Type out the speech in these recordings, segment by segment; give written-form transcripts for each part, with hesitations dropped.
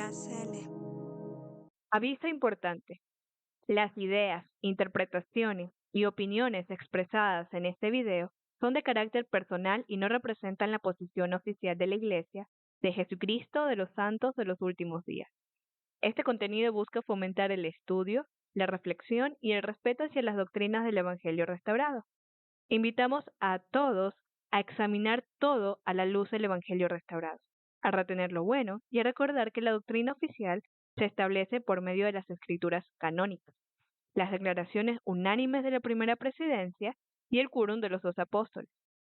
Gacele. Aviso importante. Las ideas, interpretaciones y opiniones expresadas en este video son de carácter personal y no representan la posición oficial de la Iglesia de Jesucristo de los Santos de los Últimos Días. Este contenido busca fomentar el estudio, la reflexión y el respeto hacia las doctrinas del Evangelio restaurado. Invitamos a todos a examinar todo a la luz del Evangelio restaurado, a retener lo bueno y a recordar que la doctrina oficial se establece por medio de las escrituras canónicas, las declaraciones unánimes de la primera presidencia y el quórum de los 2 apóstoles,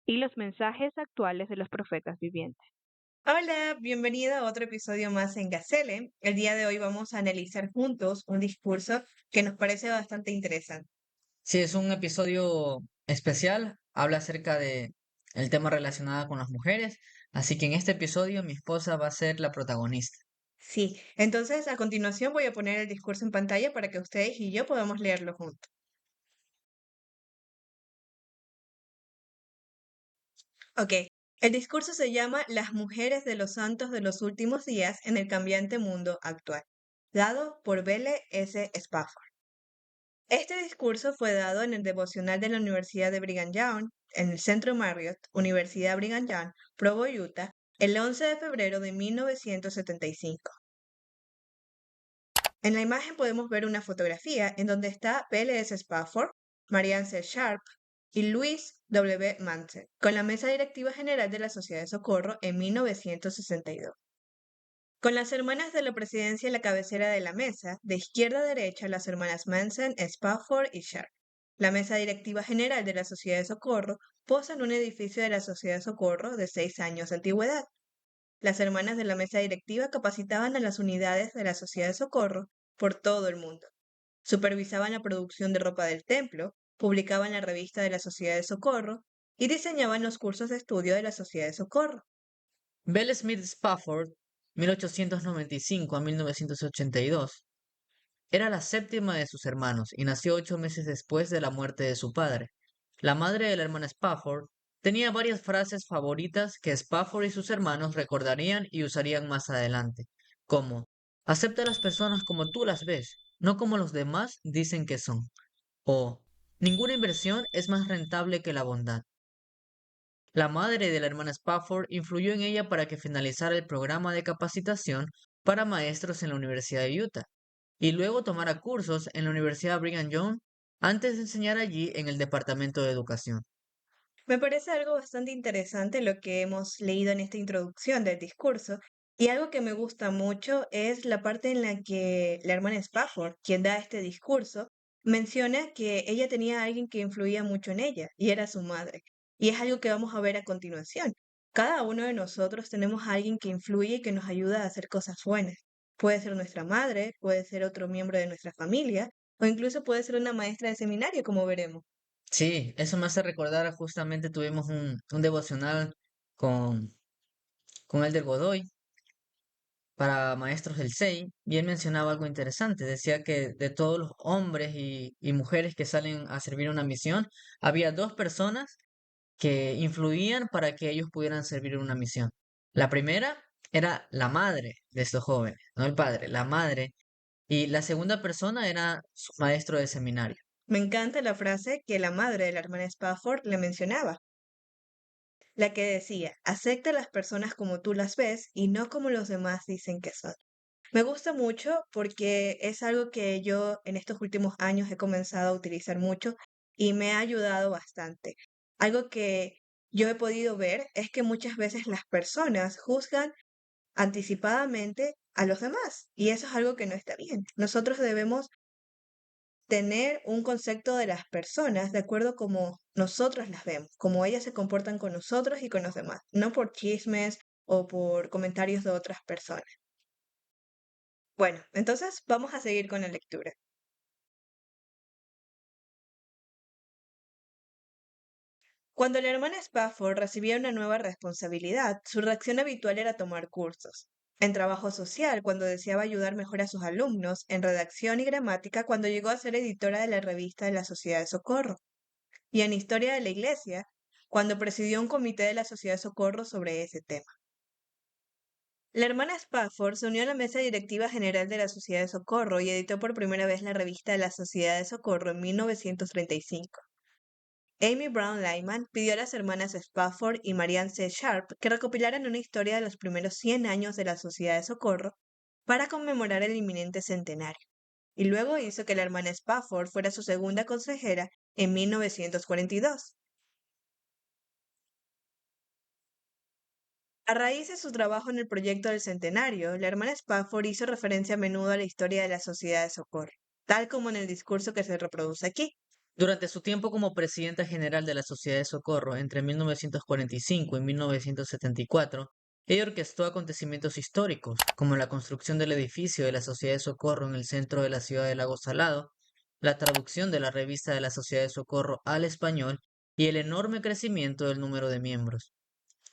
y los mensajes actuales de los profetas vivientes. Hola, bienvenida a otro episodio más en Gacele. El día de hoy vamos a analizar juntos un discurso que nos parece bastante interesante. Sí, es un episodio especial, habla acerca de el tema relacionado con las mujeres, así que en este episodio mi esposa va a ser la protagonista. Sí, entonces a continuación voy a poner el discurso en pantalla para que ustedes y yo podamos leerlo juntos. Ok, el discurso se llama Las mujeres de los santos de los últimos días en el cambiante mundo actual, dado por Belle S. Spafford. Este discurso fue dado en el devocional de la Universidad de Brigham Young, en el Centro Marriott, Universidad Brigham Young, Provo, Utah, el 11 de febrero de 1975. En la imagen podemos ver una fotografía en donde está P.L.S. Spafford, Marianne C. Sharp y Louis W. Mansell, con la mesa directiva general de la Sociedad de Socorro en 1962. Con las hermanas de la presidencia en la cabecera de la mesa, de izquierda a derecha las hermanas Manson, Spafford y Sharp. La mesa directiva general de la Sociedad de Socorro posa en un edificio de la Sociedad de Socorro de 6 años de antigüedad. Las hermanas de la mesa directiva capacitaban a las unidades de la Sociedad de Socorro por todo el mundo. Supervisaban la producción de ropa del templo, publicaban la revista de la Sociedad de Socorro y diseñaban los cursos de estudio de la Sociedad de Socorro. Belle Smith Spafford, 1895 a 1982, era la séptima de sus hermanos y nació 8 meses después de la muerte de su padre. La madre de la hermana Spafford tenía varias frases favoritas que Spafford y sus hermanos recordarían y usarían más adelante, como acepta a las personas como tú las ves, no como los demás dicen que son, o ninguna inversión es más rentable que la bondad. La madre de la hermana Spafford influyó en ella para que finalizara el programa de capacitación para maestros en la Universidad de Utah y luego tomara cursos en la Universidad Brigham Young antes de enseñar allí en el Departamento de Educación. Me parece algo bastante interesante lo que hemos leído en esta introducción del discurso, y algo que me gusta mucho es la parte en la que la hermana Spafford, quien da este discurso, menciona que ella tenía a alguien que influía mucho en ella, y era su madre. Y es algo que vamos a ver a continuación. Cada uno de nosotros tenemos a alguien que influye y que nos ayuda a hacer cosas buenas. Puede ser nuestra madre, puede ser otro miembro de nuestra familia, o incluso puede ser una maestra de seminario, como veremos. Sí, eso me hace recordar, justamente tuvimos un devocional con, con Elder Godoy para maestros del SEI y él mencionaba algo interesante. Decía que de todos los hombres y mujeres que salen a servir una misión, había 2 personas que influían para que ellos pudieran servir en una misión. La primera era la madre de estos jóvenes, no el padre, la madre. Y la segunda persona era su maestro de seminario. Me encanta la frase que la madre de la hermana Spafford le mencionaba, la que decía, acepta a las personas como tú las ves y no como los demás dicen que son. Me gusta mucho porque es algo que yo en estos últimos años he comenzado a utilizar mucho y me ha ayudado bastante. Algo que yo he podido ver es que muchas veces las personas juzgan anticipadamente a los demás y eso es algo que no está bien. Nosotros debemos tener un concepto de las personas de acuerdo como nosotros las vemos, como ellas se comportan con nosotros y con los demás, no por chismes o por comentarios de otras personas. Bueno, entonces vamos a seguir con la lectura. Cuando la hermana Spafford recibía una nueva responsabilidad, su reacción habitual era tomar cursos. En trabajo social, cuando deseaba ayudar mejor a sus alumnos, en redacción y gramática, cuando llegó a ser editora de la revista de la Sociedad de Socorro. Y en Historia de la Iglesia, cuando presidió un comité de la Sociedad de Socorro sobre ese tema. La hermana Spafford se unió a la mesa directiva general de la Sociedad de Socorro y editó por primera vez la revista La Sociedad de Socorro en 1935. Amy Brown Lyman pidió a las hermanas Spafford y Marianne C. Sharp que recopilaran una historia de los primeros 100 años de la Sociedad de Socorro para conmemorar el inminente centenario, y luego hizo que la hermana Spafford fuera su segunda consejera en 1942. A raíz de su trabajo en el proyecto del centenario, la hermana Spafford hizo referencia a menudo a la historia de la Sociedad de Socorro, tal como en el discurso que se reproduce aquí. Durante su tiempo como presidenta general de la Sociedad de Socorro entre 1945 y 1974, ella orquestó acontecimientos históricos, como la construcción del edificio de la Sociedad de Socorro en el centro de la ciudad de Lago Salado, la traducción de la revista de la Sociedad de Socorro al español y el enorme crecimiento del número de miembros.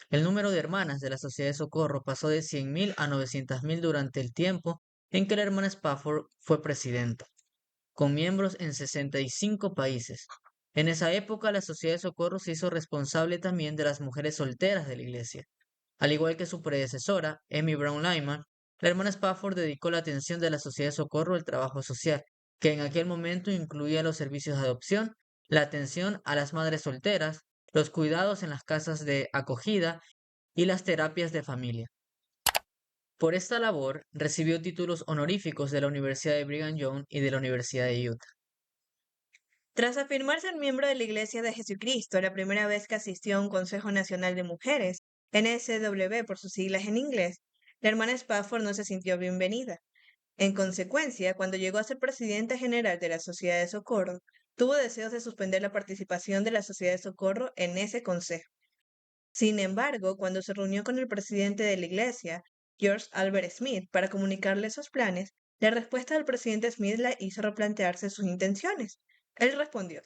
El número de hermanas de la Sociedad de Socorro pasó de 100.000 a 900.000 durante el tiempo en que la hermana Spafford fue presidenta, con miembros en 65 países. En esa época, la Sociedad de Socorro se hizo responsable también de las mujeres solteras de la Iglesia. Al igual que su predecesora, Amy Brown Lyman, la hermana Spafford dedicó la atención de la Sociedad de Socorro al trabajo social, que en aquel momento incluía los servicios de adopción, la atención a las madres solteras, los cuidados en las casas de acogida y las terapias de familia. Por esta labor, recibió títulos honoríficos de la Universidad de Brigham Young y de la Universidad de Utah. Tras afirmar ser miembro de la Iglesia de Jesucristo, la primera vez que asistió a un Consejo Nacional de Mujeres, NSW por sus siglas en inglés, la hermana Spafford no se sintió bienvenida. En consecuencia, cuando llegó a ser presidenta general de la Sociedad de Socorro, tuvo deseos de suspender la participación de la Sociedad de Socorro en ese consejo. Sin embargo, cuando se reunió con el presidente de la Iglesia, George Albert Smith, para comunicarle sus planes, la respuesta del presidente Smith la hizo replantearse sus intenciones. Él respondió: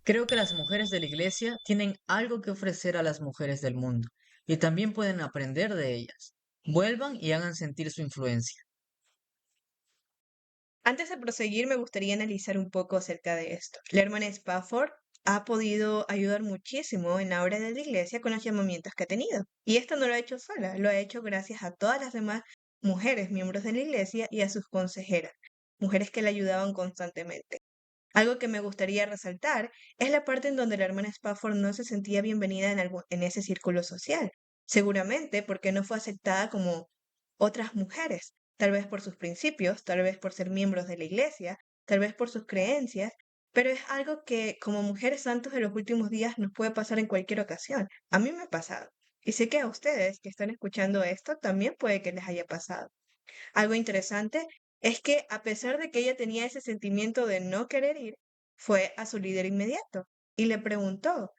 Creo que las mujeres de la Iglesia tienen algo que ofrecer a las mujeres del mundo y también pueden aprender de ellas. Vuelvan y hagan sentir su influencia. Antes de proseguir, me gustaría analizar un poco acerca de esto. La hermana Spafford ha podido ayudar muchísimo en la obra de la iglesia con los llamamientos que ha tenido. Y esto no lo ha hecho sola, lo ha hecho gracias a todas las demás mujeres miembros de la iglesia y a sus consejeras, mujeres que le ayudaban constantemente. Algo que me gustaría resaltar es la parte en donde la hermana Spafford no se sentía bienvenida en ese círculo social. Seguramente porque no fue aceptada como otras mujeres, tal vez por sus principios, tal vez por ser miembros de la iglesia, tal vez por sus creencias, pero es algo que como mujeres santos de los últimos días nos puede pasar en cualquier ocasión. A mí me ha pasado. Y sé que a ustedes que están escuchando esto también puede que les haya pasado. Algo interesante es que a pesar de que ella tenía ese sentimiento de no querer ir, fue a su líder inmediato y le preguntó,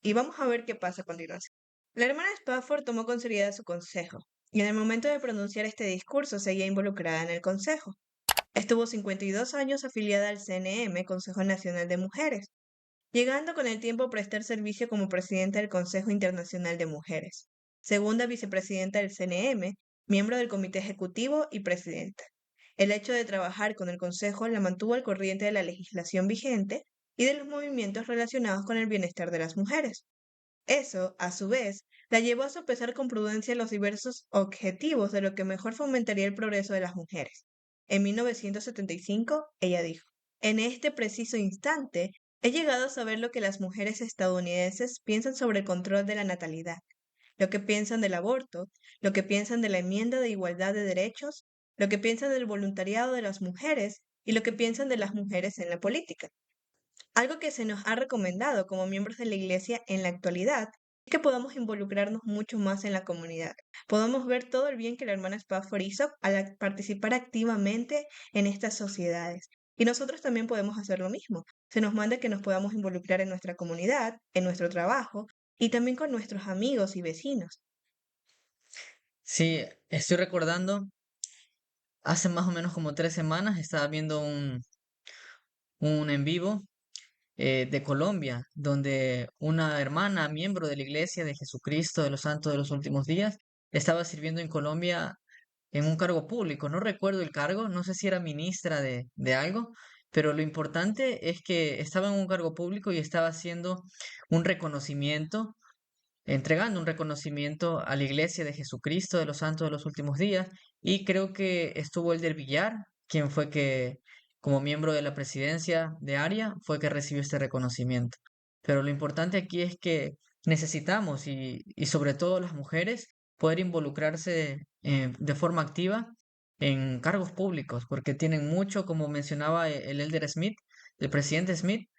y vamos a ver qué pasa a continuación. La hermana Spafford tomó con seriedad su consejo, y en el momento de pronunciar este discurso seguía involucrada en el consejo. Estuvo 52 años afiliada al CNM, Consejo Nacional de Mujeres, llegando con el tiempo a prestar servicio como presidenta del Consejo Internacional de Mujeres, segunda vicepresidenta del CNM, miembro del Comité Ejecutivo y presidenta. El hecho de trabajar con el Consejo la mantuvo al corriente de la legislación vigente y de los movimientos relacionados con el bienestar de las mujeres. Eso, a su vez, la llevó a sopesar con prudencia los diversos objetivos de lo que mejor fomentaría el progreso de las mujeres. En 1975, ella dijo: en este preciso instante, he llegado a saber lo que las mujeres estadounidenses piensan sobre el control de la natalidad, lo que piensan del aborto, lo que piensan de la enmienda de igualdad de derechos, lo que piensan del voluntariado de las mujeres y lo que piensan de las mujeres en la política. Algo que se nos ha recomendado como miembros de la Iglesia en la actualidad es que podamos involucrarnos mucho más en la comunidad. Podamos ver todo el bien que la hermana Spafford hizo al participar activamente en estas sociedades. Y nosotros también podemos hacer lo mismo. Se nos manda que nos podamos involucrar en nuestra comunidad, en nuestro trabajo y también con nuestros amigos y vecinos. Sí, estoy recordando, hace más o menos como 3 semanas estaba viendo un en vivo de Colombia, donde una hermana, miembro de la Iglesia de Jesucristo de los Santos de los Últimos Días, estaba sirviendo en Colombia en un cargo público. No recuerdo el cargo, no sé si era ministra de algo, pero lo importante es que estaba en un cargo público y estaba haciendo un reconocimiento entregando un reconocimiento a la Iglesia de Jesucristo de los Santos de los Últimos Días, y creo que estuvo Elder Villar, quien fue que, como miembro de la presidencia de ARIA, fue que recibió este reconocimiento. Pero lo importante aquí es que necesitamos, y sobre todo las mujeres, poder involucrarse de forma activa en cargos públicos, porque tienen mucho, como mencionaba el Elder Smith, el presidente Smith,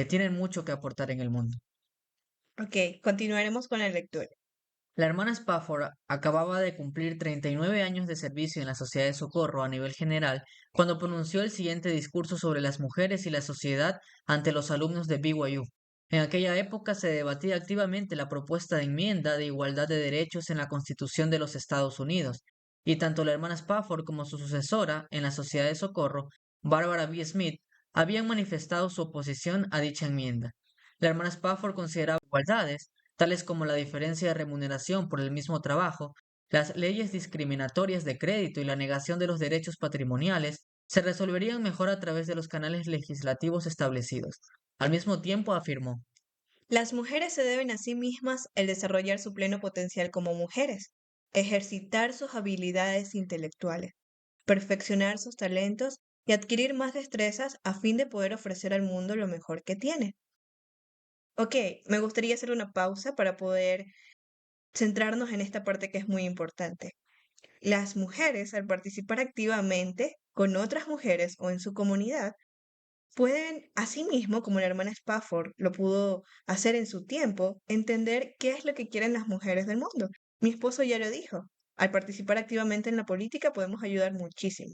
tienen mucho que aportar en el mundo. Ok, continuaremos con la lectura. La hermana Spafford acababa de cumplir 39 años de servicio en la Sociedad de Socorro a nivel general cuando pronunció el siguiente discurso sobre las mujeres y la sociedad ante los alumnos de BYU. En aquella época se debatía activamente la propuesta de enmienda de igualdad de derechos en la Constitución de los Estados Unidos, y tanto la hermana Spafford como su sucesora en la Sociedad de Socorro, Barbara B. Smith, habían manifestado su oposición a dicha enmienda. La hermana Spafford consideraba igualdades tales como la diferencia de remuneración por el mismo trabajo, las leyes discriminatorias de crédito y la negación de los derechos patrimoniales, se resolverían mejor a través de los canales legislativos establecidos. Al mismo tiempo afirmó: Las mujeres se deben a sí mismas el desarrollar su pleno potencial como mujeres, ejercitar sus habilidades intelectuales, perfeccionar sus talentos y adquirir más destrezas a fin de poder ofrecer al mundo lo mejor que tiene. Ok, me gustaría hacer una pausa para poder centrarnos en esta parte que es muy importante. Las mujeres, al participar activamente con otras mujeres o en su comunidad, pueden, asimismo, como la hermana Spafford lo pudo hacer en su tiempo, entender qué es lo que quieren las mujeres del mundo. Mi esposo ya lo dijo, al participar activamente en la política podemos ayudar muchísimo,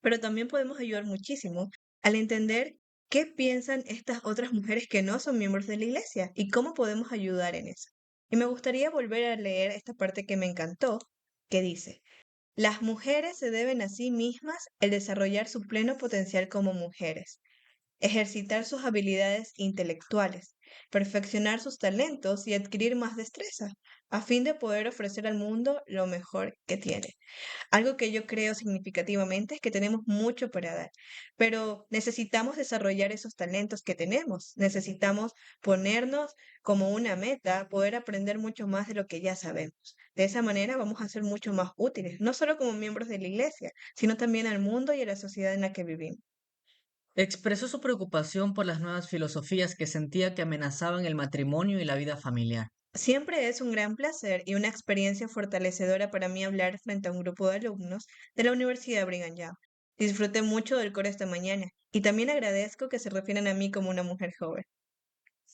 pero también podemos ayudar muchísimo al entender qué piensan estas otras mujeres que no son miembros de la iglesia y cómo podemos ayudar en eso. Y me gustaría volver a leer esta parte que me encantó, que dice, las mujeres se deben a sí mismas el desarrollar su pleno potencial como mujeres, ejercitar sus habilidades intelectuales, perfeccionar sus talentos y adquirir más destreza, a fin de poder ofrecer al mundo lo mejor que tiene. Algo que yo creo significativamente es que tenemos mucho para dar, pero necesitamos desarrollar esos talentos que tenemos. Necesitamos ponernos como una meta, poder aprender mucho más de lo que ya sabemos. De esa manera vamos a ser mucho más útiles, no solo como miembros de la iglesia, sino también al mundo y a la sociedad en la que vivimos. expresó su preocupación por las nuevas filosofías que sentía que amenazaban el matrimonio y la vida familiar. Siempre es un gran placer y una experiencia fortalecedora para mí hablar frente a un grupo de alumnos de la Universidad Brigham Young. Disfruté mucho del coro esta mañana y también agradezco que se refieran a mí como una mujer joven.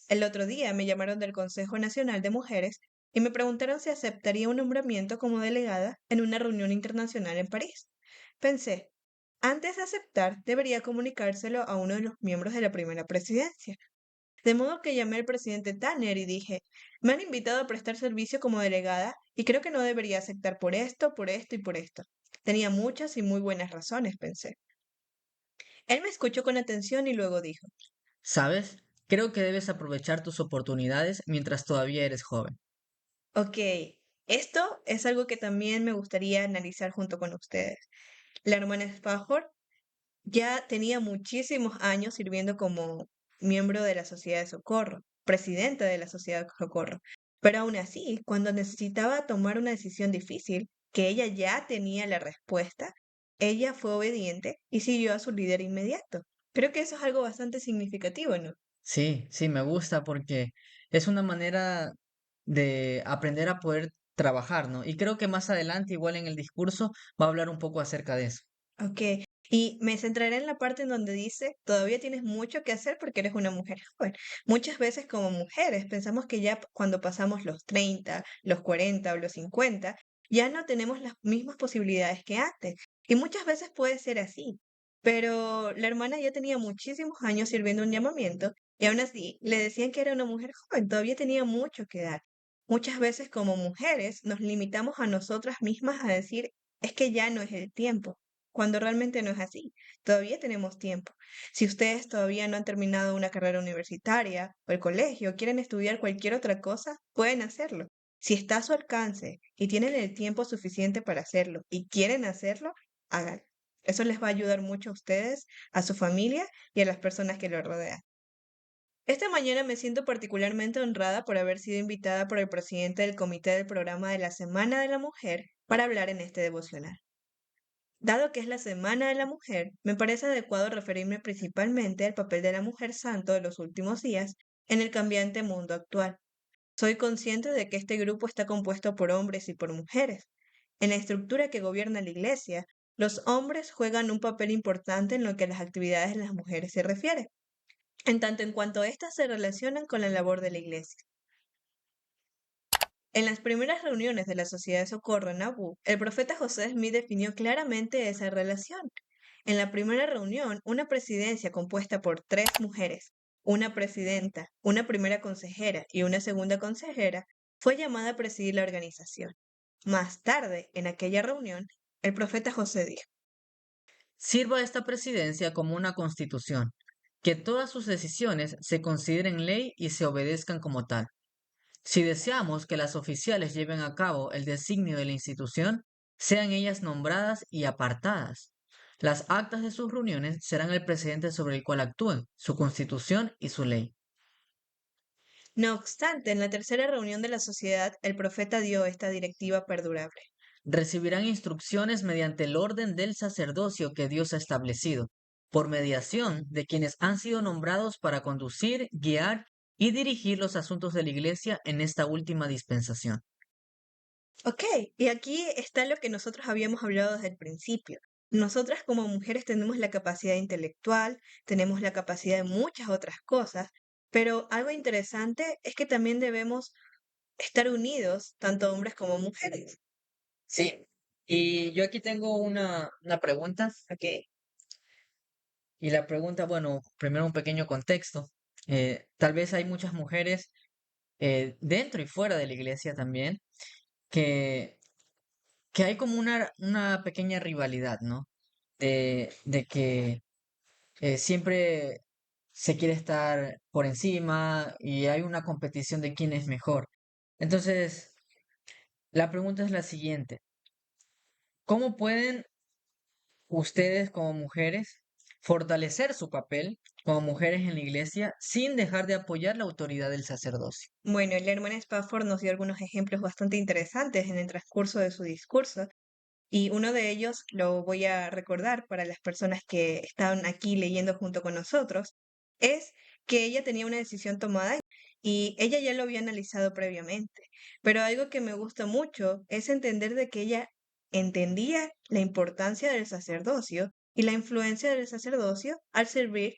El otro día me llamaron del Consejo Nacional de Mujeres y me preguntaron si aceptaría un nombramiento como delegada en una reunión internacional en París. Pensé, antes de aceptar, debería comunicárselo a uno de los miembros de la primera presidencia. De modo que llamé al presidente Tanner y dije, me han invitado a prestar servicio como delegada y creo que no debería aceptar por esto y por esto. Tenía muchas y muy buenas razones, pensé. Él me escuchó con atención y luego dijo, ¿Sabes? Creo que debes aprovechar tus oportunidades mientras todavía eres joven. ok, esto es algo que también me gustaría analizar junto con ustedes. La hermana Spafford ya tenía muchísimos años sirviendo como miembro de la Sociedad de Socorro, presidenta de la Sociedad de Socorro. Pero aún así, cuando necesitaba tomar una decisión difícil, que ella ya tenía la respuesta, ella fue obediente y siguió a su líder inmediato. Creo que eso es algo bastante significativo, ¿no? Sí, sí, me gusta porque es una manera de aprender a poder trabajar, ¿no? Y creo que más adelante, igual en el discurso, va a hablar un poco acerca de eso. Ok, y me centraré en la parte en donde dice, todavía tienes mucho que hacer porque eres una mujer joven. Muchas veces como mujeres pensamos que ya cuando pasamos los 30, los 40 o los 50, ya no tenemos las mismas posibilidades que antes. Y muchas veces puede ser así. Pero la hermana ya tenía muchísimos años sirviendo un llamamiento y aún así le decían que era una mujer joven, todavía tenía mucho que dar. Muchas veces como mujeres nos limitamos a nosotras mismas a decir, es que ya no es el tiempo cuando realmente no es así. Todavía tenemos tiempo. Si ustedes todavía no han terminado una carrera universitaria o el colegio, quieren estudiar cualquier otra cosa, pueden hacerlo. Si está a su alcance y tienen el tiempo suficiente para hacerlo y quieren hacerlo, háganlo. Eso les va a ayudar mucho a ustedes, a su familia y a las personas que lo rodean. Esta mañana me siento particularmente honrada por haber sido invitada por el presidente del comité del programa de la Semana de la Mujer para hablar en este devocional. Dado que es la Semana de la Mujer, me parece adecuado referirme principalmente al papel de la mujer santo de los últimos días en el cambiante mundo actual. Soy consciente de que este grupo está compuesto por hombres y por mujeres. En la estructura que gobierna la Iglesia, los hombres juegan un papel importante en lo que a las actividades de las mujeres se refiere, en tanto en cuanto éstas se relacionan con la labor de la Iglesia. En las primeras reuniones de la Sociedad de Socorro en Nauvoo, el profeta José Smith definió claramente esa relación. En la primera reunión, una presidencia compuesta por 3 mujeres, una presidenta, una primera consejera y una segunda consejera, fue llamada a presidir la organización. Más tarde, en aquella reunión, el profeta José dijo: Sirva esta presidencia como una constitución, que todas sus decisiones se consideren ley y se obedezcan como tal. Si deseamos que las oficiales lleven a cabo el designio de la institución, sean ellas nombradas y apartadas. Las actas de sus reuniones serán el precedente sobre el cual actúen, su constitución y su ley. No obstante, en la tercera reunión de la sociedad, el profeta dio esta directiva perdurable. Recibirán instrucciones mediante el orden del sacerdocio que Dios ha establecido, por mediación de quienes han sido nombrados para conducir, guiar y dirigir los asuntos de la Iglesia en esta última dispensación. Ok, y aquí está lo que nosotros habíamos hablado desde el principio. Nosotras como mujeres tenemos la capacidad intelectual, tenemos la capacidad de muchas otras cosas, pero algo interesante es que también debemos estar unidos, tanto hombres como mujeres. Sí, y yo aquí tengo una pregunta, Ok, y la pregunta, bueno, primero un pequeño contexto. Tal vez hay muchas mujeres dentro y fuera de la iglesia también, que, que hay como una pequeña rivalidad, ¿no? De que siempre se quiere estar por encima y hay una competición de quién es mejor. Entonces, la pregunta es la siguiente. ¿Cómo pueden ustedes como mujeres fortalecer su papel como mujeres en la iglesia sin dejar de apoyar la autoridad del sacerdocio? bueno, la hermana Spafford nos dio algunos ejemplos bastante interesantes en el transcurso de su discurso, y uno de ellos lo voy a recordar para las personas que estaban aquí leyendo junto con nosotros, es que ella tenía una decisión tomada y ella ya lo había analizado previamente. Pero algo que me gusta mucho es entender de que ella entendía la importancia del sacerdocio y la influencia del sacerdocio al servir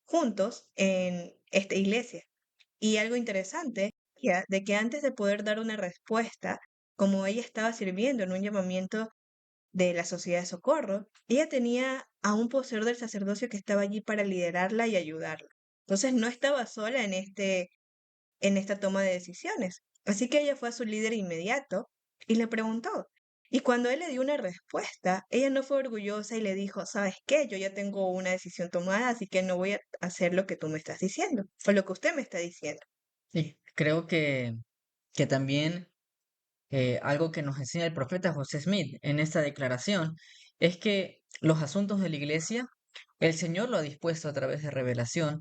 juntos en esta iglesia. Y algo interesante ya de que antes de poder dar una respuesta, como ella estaba sirviendo en un llamamiento de la Sociedad de Socorro, ella tenía a un poseedor del sacerdocio que estaba allí para liderarla y ayudarla. Entonces no estaba sola en esta toma de decisiones. Así que ella fue a su líder inmediato y le preguntó. Y cuando él le dio una respuesta, ella no fue orgullosa y le dijo: ¿sabes qué? Yo ya tengo una decisión tomada, así que no voy a hacer lo que tú me estás diciendo o lo que usted me está diciendo. Y creo que también algo que nos enseña el profeta José Smith en esta declaración es que los asuntos de la iglesia, el Señor lo ha dispuesto a través de revelación,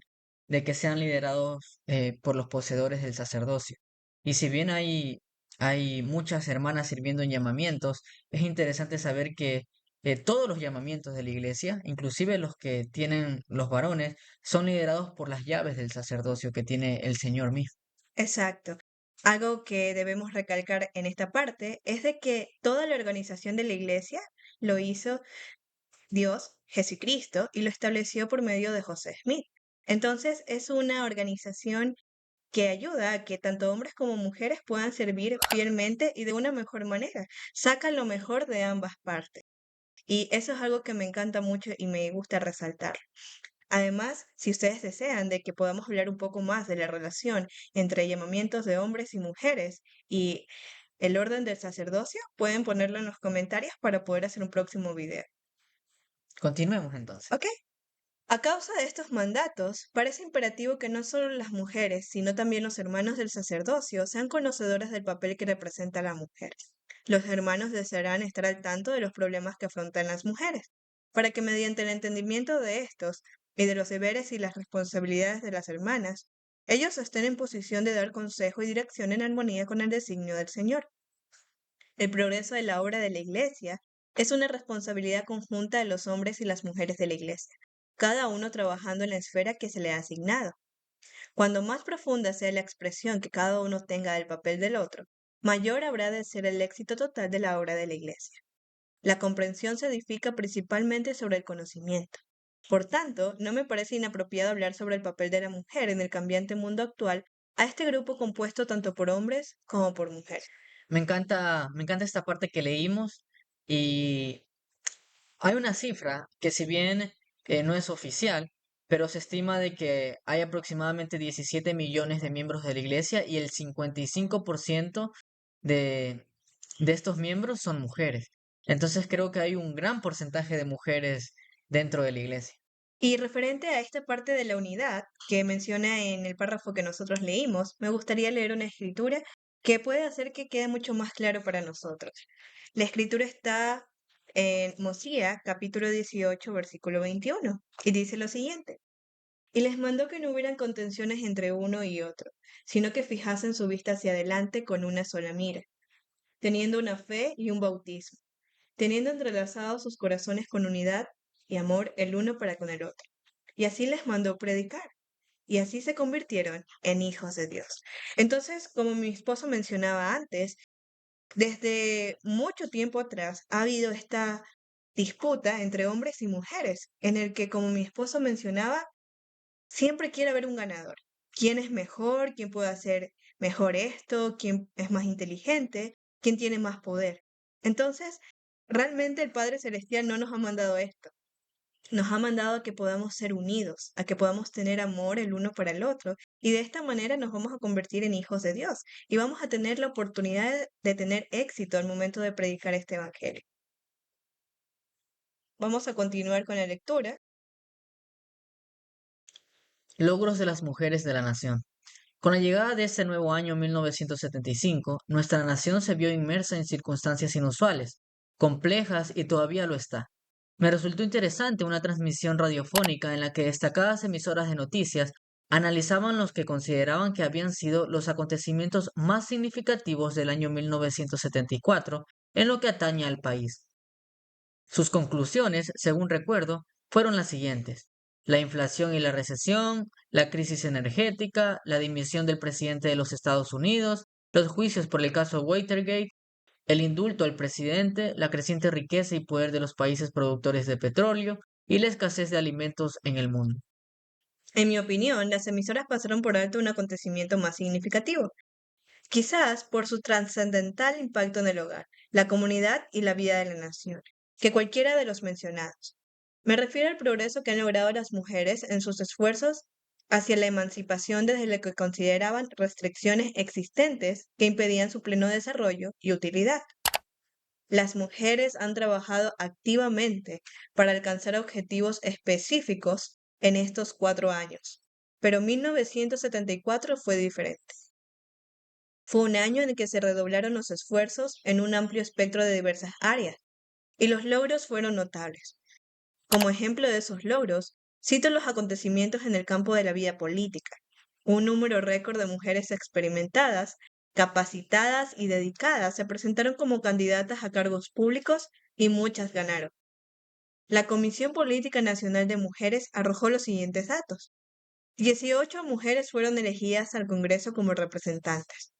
de que sean liderados por los poseedores del sacerdocio. Y si bien hay muchas hermanas sirviendo en llamamientos, es interesante saber que todos los llamamientos de la iglesia, inclusive los que tienen los varones, son liderados por las llaves del sacerdocio que tiene el Señor mismo. Exacto. Algo que debemos recalcar en esta parte es de que toda la organización de la iglesia lo hizo Dios, Jesucristo, y lo estableció por medio de José Smith. Entonces es una organización que ayuda a que tanto hombres como mujeres puedan servir fielmente y de una mejor manera. Sacan lo mejor de ambas partes. Y eso es algo que me encanta mucho y me gusta resaltar. Además, si ustedes desean de que podamos hablar un poco más de la relación entre llamamientos de hombres y mujeres y el orden del sacerdocio, pueden ponerlo en los comentarios para poder hacer un próximo video. Continuemos entonces. ¿Ok? A causa de estos mandatos, parece imperativo que no solo las mujeres, sino también los hermanos del sacerdocio sean conocedores del papel que representa la mujer. Los hermanos desearán estar al tanto de los problemas que afrontan las mujeres, para que mediante el entendimiento de estos y de los deberes y las responsabilidades de las hermanas, Ellos estén en posición de dar consejo y dirección en armonía con el designio del Señor. El progreso de la obra de la Iglesia es una responsabilidad conjunta de los hombres y las mujeres de la Iglesia, cada uno trabajando en la esfera que se le ha asignado. Cuando más profunda sea la expresión que cada uno tenga del papel del otro, mayor habrá de ser el éxito total de la obra de la Iglesia. La comprensión se edifica principalmente sobre el conocimiento. Por tanto, no me parece inapropiado hablar sobre el papel de la mujer en el cambiante mundo actual a este grupo compuesto tanto por hombres como por mujeres. Me encanta esta parte que leímos y hay una cifra que si bien no es oficial, pero se estima de que hay aproximadamente 17 millones de miembros de la iglesia y el 55% de, de estos miembros son mujeres. Entonces creo que hay un gran porcentaje de mujeres dentro de la iglesia. Y referente a esta parte de la unidad que menciona en el párrafo que nosotros leímos, me gustaría leer una escritura que puede hacer que quede mucho más claro para nosotros. La escritura está en Mosía, capítulo 18, versículo 21, y dice lo siguiente: Y les mandó que no hubieran contenciones entre uno y otro, sino que fijasen su vista hacia adelante con una sola mira, teniendo una fe y un bautismo, teniendo entrelazados sus corazones con unidad y amor el uno para con el otro. Y así les mandó predicar. Y así se convirtieron en hijos de Dios. Entonces, como mi esposo mencionaba antes, desde mucho tiempo atrás ha habido esta disputa entre hombres y mujeres, en el que, como mi esposo mencionaba, siempre quiere haber un ganador. ¿Quién es mejor? ¿Quién puede hacer mejor esto? ¿Quién es más inteligente? ¿Quién tiene más poder? Entonces, realmente el Padre Celestial no nos ha mandado esto. Nos ha mandado a que podamos ser unidos, a que podamos tener amor el uno para el otro, y de esta manera nos vamos a convertir en hijos de Dios y vamos a tener la oportunidad de tener éxito al momento de predicar este evangelio. Vamos a continuar con la lectura. Logros de las mujeres de la nación. Con la llegada de este nuevo año 1975, nuestra nación se vio inmersa en circunstancias inusuales, complejas y todavía lo está. Me resultó interesante una transmisión radiofónica en la que destacadas emisoras de noticias analizaban los que consideraban que habían sido los acontecimientos más significativos del año 1974 en lo que atañe al país. Sus conclusiones, según recuerdo, fueron las siguientes: la inflación y la recesión, la crisis energética, la dimisión del presidente de los Estados Unidos, los juicios por el caso Watergate, el indulto al presidente, la creciente riqueza y poder de los países productores de petróleo y la escasez de alimentos en el mundo. En mi opinión, las emisoras pasaron por alto un acontecimiento más significativo, quizás por su trascendental impacto en el hogar, la comunidad y la vida de la nación, que cualquiera de los mencionados. Me refiero al progreso que han logrado las mujeres en sus esfuerzos hacia la emancipación desde lo que consideraban restricciones existentes que impedían su pleno desarrollo y utilidad. Las mujeres han trabajado activamente para alcanzar objetivos específicos en estos 4 años, pero 1974 fue diferente. Fue un año en el que se redoblaron los esfuerzos en un amplio espectro de diversas áreas, y los logros fueron notables. Como ejemplo de esos logros, cito los acontecimientos en el campo de la vida política. Un número récord de mujeres experimentadas, capacitadas y dedicadas se presentaron como candidatas a cargos públicos y muchas ganaron. La Comisión Política Nacional de Mujeres arrojó los siguientes datos. 18 mujeres fueron elegidas al Congreso como representantes,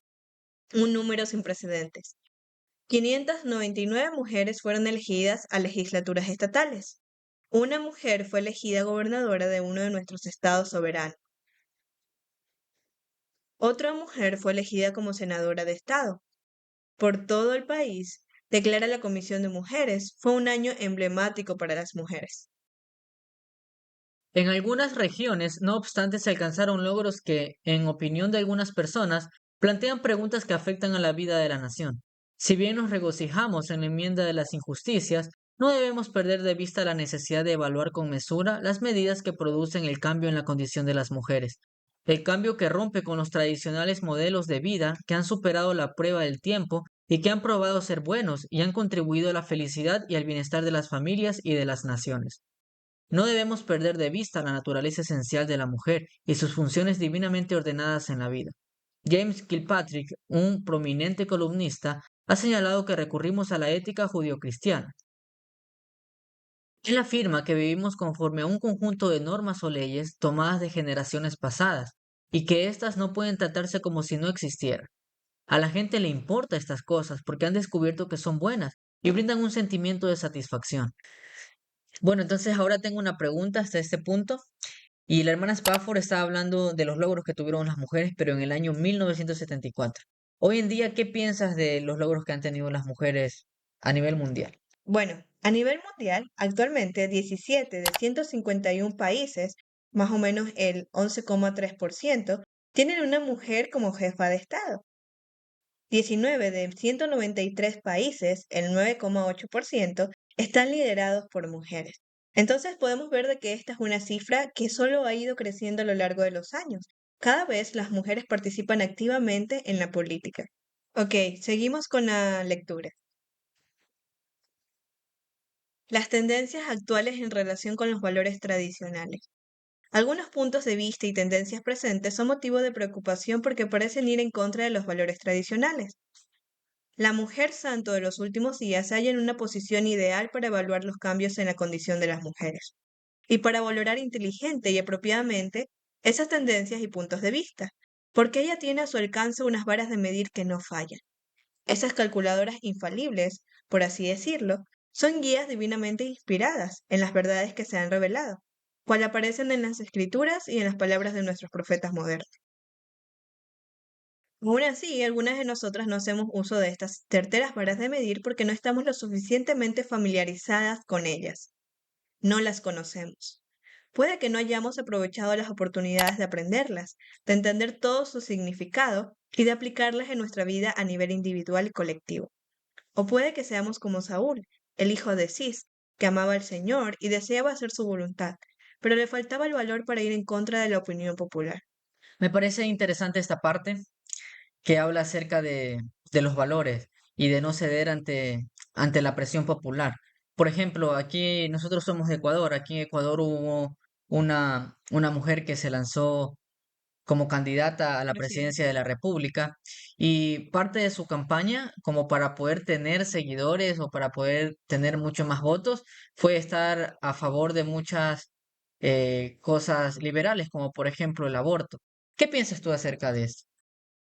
un número sin precedentes. 599 mujeres fueron elegidas a legislaturas estatales. Una mujer fue elegida gobernadora de uno de nuestros estados soberanos. Otra mujer fue elegida como senadora de estado. Por todo el país, declara la Comisión de Mujeres, fue un año emblemático para las mujeres. En algunas regiones, no obstante, se alcanzaron logros que, en opinión de algunas personas, plantean preguntas que afectan a la vida de la nación. Si bien nos regocijamos en la enmienda de las injusticias, no debemos perder de vista la necesidad de evaluar con mesura las medidas que producen el cambio en la condición de las mujeres. El cambio que rompe con los tradicionales modelos de vida que han superado la prueba del tiempo y que han probado ser buenos y han contribuido a la felicidad y al bienestar de las familias y de las naciones. No debemos perder de vista la naturaleza esencial de la mujer y sus funciones divinamente ordenadas en la vida. James Kilpatrick, un prominente columnista, ha señalado que recurrimos a la ética judio-cristiana. Él afirma que vivimos conforme a un conjunto de normas o leyes tomadas de generaciones pasadas y que éstas no pueden tratarse como si no existieran. A la gente le importa estas cosas porque han descubierto que son buenas y brindan un sentimiento de satisfacción. Bueno, entonces ahora tengo una pregunta hasta este punto. Y la hermana Spafford estaba hablando de los logros que tuvieron las mujeres, pero en el año 1974. Hoy en día, ¿qué piensas de los logros que han tenido las mujeres a nivel mundial? Bueno, a nivel mundial, actualmente 17 de 151 países, más o menos el 11,3%, tienen una mujer como jefa de Estado. 19 de 193 países, el 9,8%, están liderados por mujeres. Entonces podemos ver de que esta es una cifra que solo ha ido creciendo a lo largo de los años. Cada vez las mujeres participan activamente en la política. Ok, seguimos con la lectura. Las tendencias actuales en relación con los valores tradicionales. Algunos puntos de vista y tendencias presentes son motivo de preocupación porque parecen ir en contra de los valores tradicionales. La mujer santo de los últimos días se halla en una posición ideal para evaluar los cambios en la condición de las mujeres y para valorar inteligente y apropiadamente esas tendencias y puntos de vista, porque ella tiene a su alcance unas varas de medir que no fallan. Esas calculadoras infalibles, por así decirlo, son guías divinamente inspiradas en las verdades que se han revelado, cual aparecen en las escrituras y en las palabras de nuestros profetas modernos. Aún así, algunas de nosotras no hacemos uso de estas certeras varas de medir porque no estamos lo suficientemente familiarizadas con ellas. No las conocemos. Puede que no hayamos aprovechado las oportunidades de aprenderlas, de entender todo su significado y de aplicarlas en nuestra vida a nivel individual y colectivo. O puede que seamos como Saúl, el hijo de Cis, que amaba al Señor y deseaba hacer su voluntad, pero le faltaba el valor para ir en contra de la opinión popular. Me parece interesante esta parte que habla acerca de los valores y de no ceder ante la presión popular. Por ejemplo, aquí nosotros somos de Ecuador. Aquí en Ecuador hubo una mujer que se lanzó como candidata a la Así es. presidencia de la República y parte de su campaña, como para poder tener seguidores o para poder tener mucho más votos, fue estar a favor de muchas cosas liberales, como por ejemplo el aborto. ¿Qué piensas tú acerca de esto?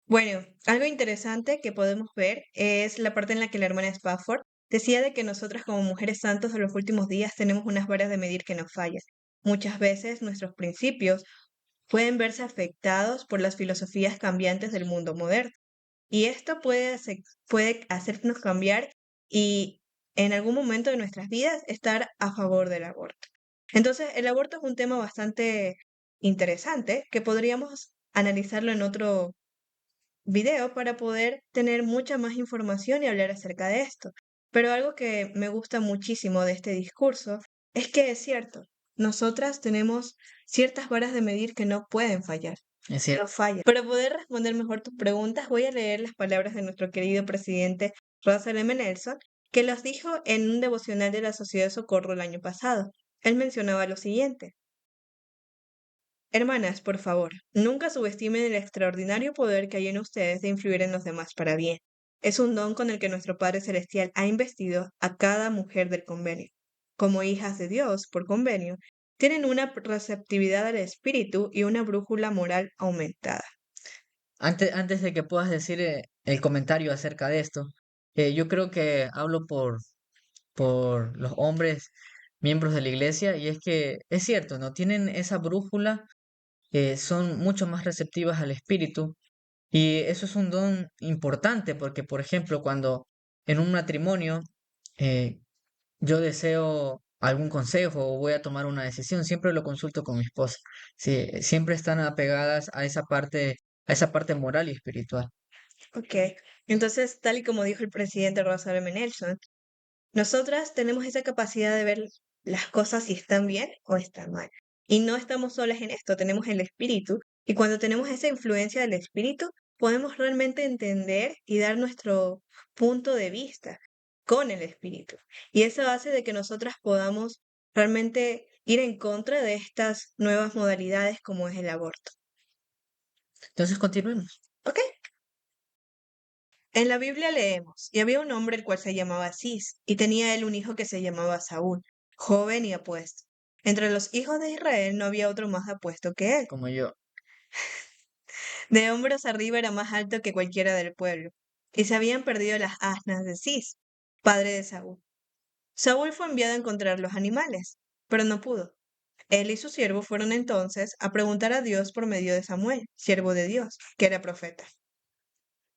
Bueno, algo interesante que podemos ver es la parte en la que la hermana Spafford decía de que nosotras como mujeres santas de los últimos días tenemos unas varas de medir que no fallan. Muchas veces nuestros principios pueden verse afectados por las filosofías cambiantes del mundo moderno. Y esto puede hacernos cambiar y en algún momento de nuestras vidas estar a favor del aborto. Entonces, el aborto es un tema bastante interesante que podríamos analizarlo en otro video para poder tener mucha más información y hablar acerca de esto. Pero algo que me gusta muchísimo de este discurso es que es cierto, nosotras tenemos ciertas varas de medir que no pueden fallar. Es cierto. No fallan. Para poder responder mejor tus preguntas, voy a leer las palabras de nuestro querido presidente Russell M. Nelson, que las dijo en un devocional de la Sociedad de Socorro el año pasado. Él mencionaba lo siguiente. Hermanas, por favor, nunca subestimen el extraordinario poder que hay en ustedes de influir en los demás para bien. Es un don con el que nuestro Padre Celestial ha investido a cada mujer del convenio. Como hijas de Dios, por convenio, tienen una receptividad al espíritu y una brújula moral aumentada. Antes de que puedas decir el comentario acerca de esto, yo creo que hablo por los hombres miembros de la iglesia y es que es cierto, ¿no? Tienen esa brújula, son mucho más receptivas al espíritu y eso es un don importante porque, por ejemplo, cuando en un matrimonio eh, yo deseo algún consejo o voy a tomar una decisión, siempre lo consulto con mi esposa. Sí, siempre están apegadas a esa parte moral y espiritual. Ok, entonces, tal y como dijo el presidente Russell M. Nelson, nosotras tenemos esa capacidad de ver las cosas si están bien o están mal. Y no estamos solas en esto, tenemos el espíritu. Y cuando tenemos esa influencia del espíritu, podemos realmente entender y dar nuestro punto de vista con el espíritu. Y eso hace de que nosotras podamos realmente ir en contra de estas nuevas modalidades como es el aborto. Entonces continuemos. ¿Ok? En la Biblia leemos, y había un hombre el cual se llamaba Cis, y tenía él un hijo que se llamaba Saúl, joven y apuesto. Entre los hijos de Israel no había otro más apuesto que él. Como yo. De hombros arriba era más alto que cualquiera del pueblo, y se habían perdido las asnas de Cis, padre de Saúl. Saúl fue enviado a encontrar los animales, pero no pudo. Él y su siervo fueron entonces a preguntar a Dios por medio de Samuel, siervo de Dios, que era profeta.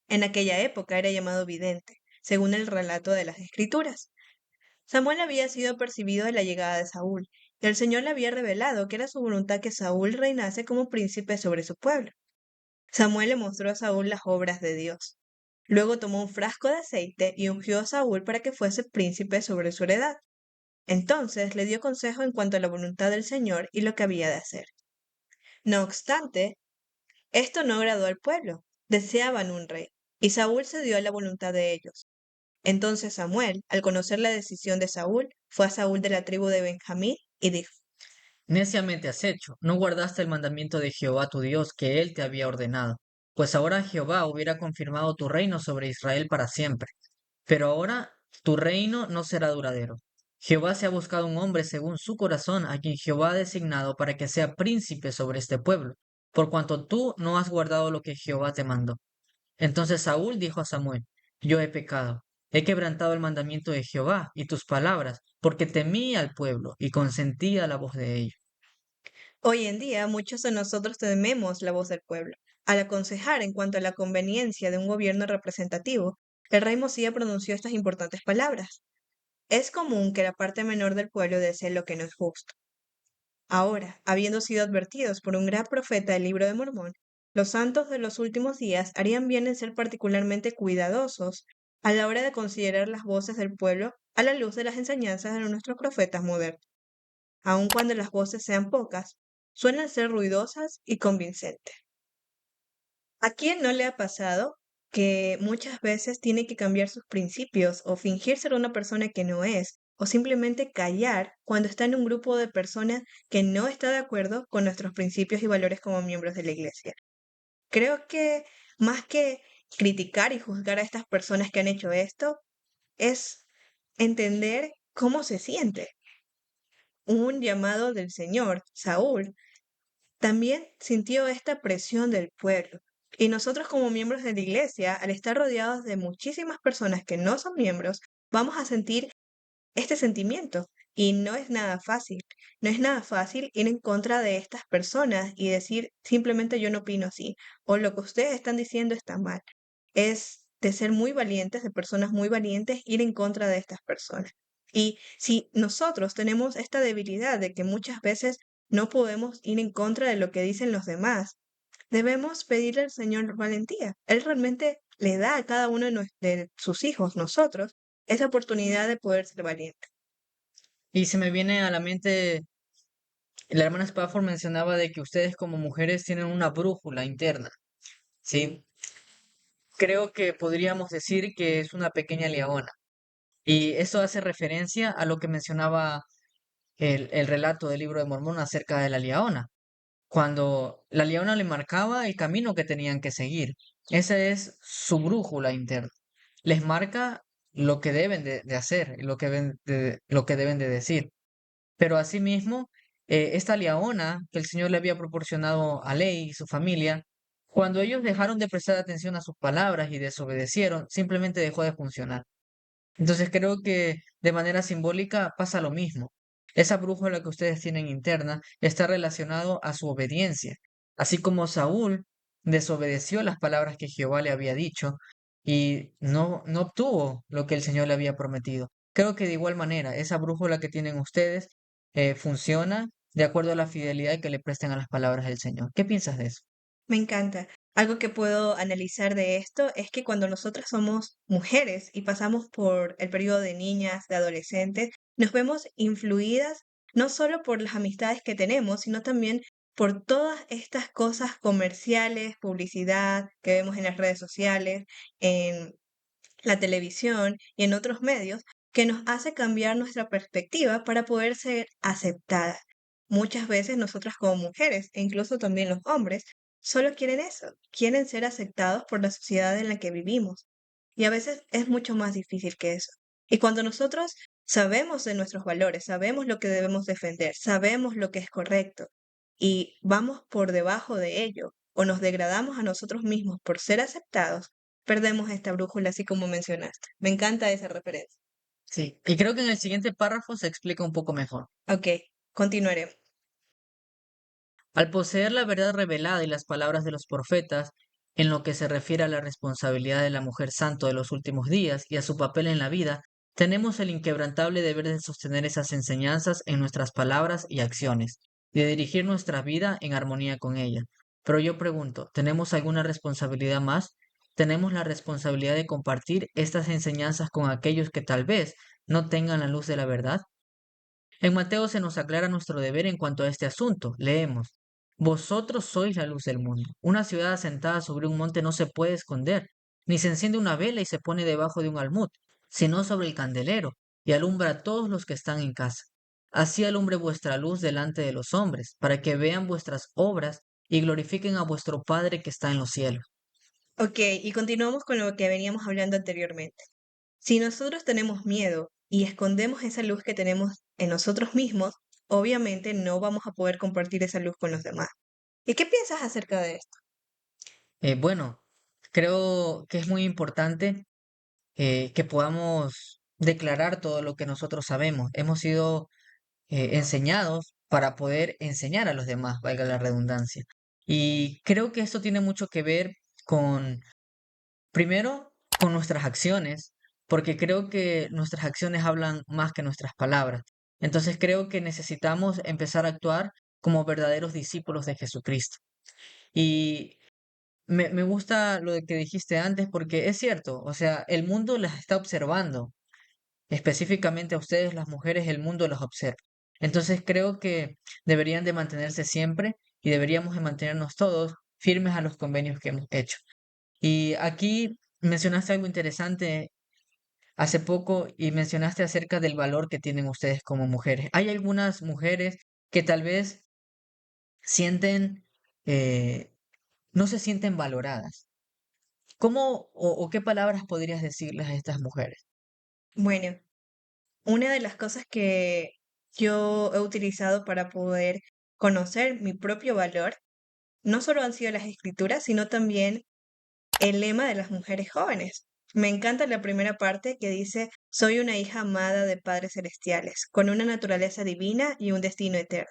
En aquella época era llamado vidente, según el relato de las Escrituras. Samuel había sido percibido de la llegada de Saúl, y el Señor le había revelado que era su voluntad que Saúl reinase como príncipe sobre su pueblo. Samuel le mostró a Saúl las obras de Dios. Luego tomó un frasco de aceite y ungió a Saúl para que fuese príncipe sobre su heredad. Entonces le dio consejo en cuanto a la voluntad del Señor y lo que había de hacer. No obstante, esto no agradó al pueblo. Deseaban un rey, y Saúl cedió a la voluntad de ellos. Entonces Samuel, al conocer la decisión de Saúl, fue a Saúl de la tribu de Benjamín y dijo, Neciamente has hecho, no guardaste el mandamiento de Jehová tu Dios que él te había ordenado. Pues ahora Jehová hubiera confirmado tu reino sobre Israel para siempre. Pero ahora tu reino no será duradero. Jehová se ha buscado un hombre según su corazón, a quien Jehová ha designado para que sea príncipe sobre este pueblo, por cuanto tú no has guardado lo que Jehová te mandó. Entonces Saúl dijo a Samuel, yo he pecado, he quebrantado el mandamiento de Jehová y tus palabras, porque temí al pueblo y consentí a la voz de ellos. hoy en día muchos de nosotros tememos la voz del pueblo. Al aconsejar en cuanto a la conveniencia de un gobierno representativo, el rey Mosía pronunció estas importantes palabras. Es común que la parte menor del pueblo desee lo que no es justo. Ahora, habiendo sido advertidos por un gran profeta del libro de Mormón, los santos de los últimos días harían bien en ser particularmente cuidadosos a la hora de considerar las voces del pueblo a la luz de las enseñanzas de nuestros profetas modernos. Aun cuando las voces sean pocas, suelen ser ruidosas y convincentes. ¿A quién no le ha pasado que muchas veces tiene que cambiar sus principios o fingir ser una persona que no es, o simplemente callar cuando está en un grupo de personas que no está de acuerdo con nuestros principios y valores como miembros de la iglesia? Creo que más que criticar y juzgar a estas personas que han hecho esto, es entender cómo se siente. Un llamado del Señor, Saúl, también sintió esta presión del pueblo. Y nosotros como miembros de la iglesia, al estar rodeados de muchísimas personas que no son miembros, vamos a sentir este sentimiento. Y no es nada fácil. No es nada fácil ir en contra de estas personas y decir simplemente yo no opino así. O lo que ustedes están diciendo está mal. Es de ser muy valientes, de personas muy valientes, ir en contra de estas personas. Y si nosotros tenemos esta debilidad de que muchas veces no podemos ir en contra de lo que dicen los demás, debemos pedirle al Señor valentía. Él realmente le da a cada uno de, de sus hijos, nosotros, esa oportunidad de poder ser valiente. Y se me viene a la mente, la hermana Spafford mencionaba de que ustedes como mujeres tienen una brújula interna, ¿sí? Creo que podríamos decir que es una pequeña leona. Y eso hace referencia a lo que mencionaba el relato del libro de Mormón acerca de la leona, cuando la leona le marcaba el camino que tenían que seguir. Esa es su brújula interna. Les marca lo que deben de hacer, lo que deben de decir. Pero asimismo, esta leona que el Señor le había proporcionado a Ley y su familia, cuando ellos dejaron de prestar atención a sus palabras y desobedecieron, simplemente dejó de funcionar. Entonces creo que de manera simbólica pasa lo mismo. Esa brújula que ustedes tienen interna está relacionado a su obediencia. Así como Saúl desobedeció las palabras que Jehová le había dicho y no obtuvo lo que el Señor le había prometido. Creo que de igual manera, esa brújula que tienen ustedes funciona de acuerdo a la fidelidad que le presten a las palabras del Señor. ¿Qué piensas de eso? Me encanta. Algo que puedo analizar de esto es que cuando nosotras somos mujeres y pasamos por el periodo de niñas, de adolescentes, nos vemos influidas no solo por las amistades que tenemos, sino también por todas estas cosas comerciales, publicidad que vemos en las redes sociales, en la televisión y en otros medios, que nos hace cambiar nuestra perspectiva para poder ser aceptadas. Muchas veces nosotras como mujeres, e incluso también los hombres, solo quieren eso, quieren ser aceptados por la sociedad en la que vivimos. Y a veces es mucho más difícil que eso. Y cuando nosotros sabemos de nuestros valores, sabemos lo que debemos defender, sabemos lo que es correcto, y vamos por debajo de ello, o nos degradamos a nosotros mismos por ser aceptados, perdemos esta brújula, así como mencionaste. Me encanta esa referencia. Sí, y creo que en el siguiente párrafo se explica un poco mejor. Ok, continuaremos. Al poseer la verdad revelada y las palabras de los profetas, en lo que se refiere a la responsabilidad de la mujer santo de los últimos días y a su papel en la vida, tenemos el inquebrantable deber de sostener esas enseñanzas en nuestras palabras y acciones, y de dirigir nuestra vida en armonía con ella. Pero yo pregunto, ¿tenemos alguna responsabilidad más? ¿Tenemos la responsabilidad de compartir estas enseñanzas con aquellos que tal vez no tengan la luz de la verdad? En Mateo se nos aclara nuestro deber en cuanto a este asunto. Leemos, Vosotros sois la luz del mundo. Una ciudad asentada sobre un monte no se puede esconder, ni se enciende una vela y se pone debajo de un almud, sino sobre el candelero, y alumbra a todos los que están en casa. Así alumbre vuestra luz delante de los hombres, para que vean vuestras obras y glorifiquen a vuestro Padre que está en los cielos. Ok, y continuamos con lo que veníamos hablando anteriormente. Si nosotros tenemos miedo y escondemos esa luz que tenemos en nosotros mismos, obviamente no vamos a poder compartir esa luz con los demás. ¿Y qué piensas acerca de esto? Bueno, creo que es muy importante que podamos declarar todo lo que nosotros sabemos. Hemos sido enseñados para poder enseñar a los demás, valga la redundancia. Y creo que esto tiene mucho que ver con, primero, con nuestras acciones, porque creo que nuestras acciones hablan más que nuestras palabras. Entonces creo que necesitamos empezar a actuar como verdaderos discípulos de Jesucristo. Y me gusta lo de que dijiste antes porque es cierto, o sea, el mundo las está observando, específicamente a ustedes, las mujeres, el mundo las observa. Entonces creo que deberían de mantenerse siempre y deberíamos de mantenernos todos firmes a los convenios que hemos hecho. Y aquí mencionaste algo interesante hace poco y mencionaste acerca del valor que tienen ustedes como mujeres. Hay algunas mujeres que tal vez sienten, eh, no se sienten valoradas. ¿Cómo o qué palabras podrías decirles a estas mujeres? Bueno, una de las cosas que yo he utilizado para poder conocer mi propio valor no solo han sido las escrituras, sino también el lema de las mujeres jóvenes. Me encanta la primera parte que dice, soy una hija amada de padres celestiales, con una naturaleza divina y un destino eterno.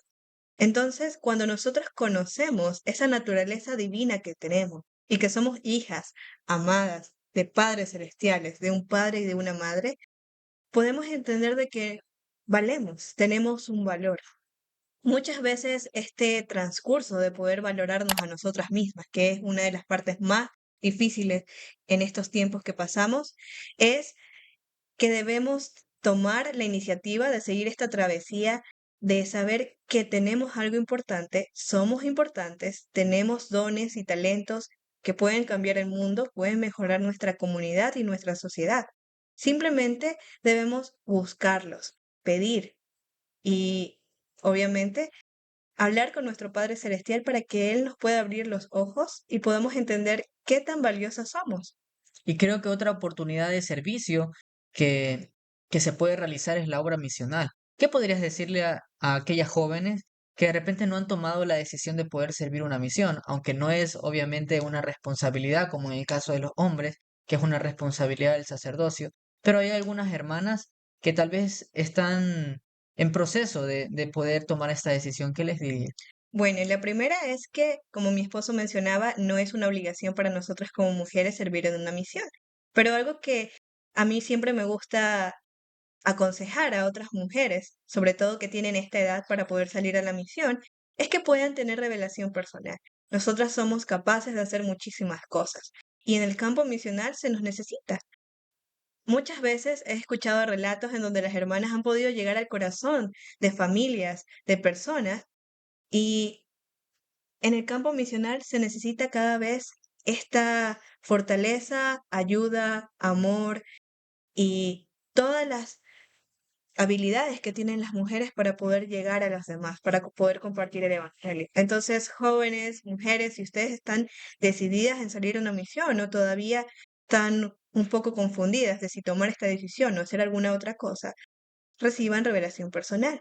Entonces, cuando nosotros conocemos esa naturaleza divina que tenemos y que somos hijas amadas de padres celestiales, de un padre y de una madre, podemos entender de que valemos, tenemos un valor. Muchas veces este transcurso de poder valorarnos a nosotras mismas, que es una de las partes más difíciles en estos tiempos que pasamos, es que debemos tomar la iniciativa de seguir esta travesía, de saber que tenemos algo importante, somos importantes, tenemos dones y talentos que pueden cambiar el mundo, pueden mejorar nuestra comunidad y nuestra sociedad. Simplemente debemos buscarlos, pedir y obviamente hablar con nuestro Padre Celestial para que Él nos pueda abrir los ojos y podamos entender qué tan valiosas somos. Y creo que otra oportunidad de servicio que, que se puede realizar es la obra misional. ¿Qué podrías decirle a aquellas jóvenes que de repente no han tomado la decisión de poder servir una misión, aunque no es obviamente una responsabilidad como en el caso de los hombres, que es una responsabilidad del sacerdocio, pero hay algunas hermanas que tal vez están en proceso de poder tomar esta decisión? ¿Qué les diría? Bueno, y la primera es que, como mi esposo mencionaba, no es una obligación para nosotras como mujeres servir en una misión, pero algo que a mí siempre me gusta aconsejar a otras mujeres, sobre todo que tienen esta edad para poder salir a la misión, es que puedan tener revelación personal. Nosotras somos capaces de hacer muchísimas cosas y en el campo misional se nos necesita. Muchas veces he escuchado relatos en donde las hermanas han podido llegar al corazón de familias, de personas, y en el campo misional se necesita cada vez esta fortaleza, ayuda, amor y todas las habilidades que tienen las mujeres para poder llegar a los demás, para poder compartir el evangelio. Entonces, jóvenes, mujeres, si ustedes están decididas en salir a una misión o todavía están un poco confundidas de si tomar esta decisión o hacer alguna otra cosa, reciban revelación personal.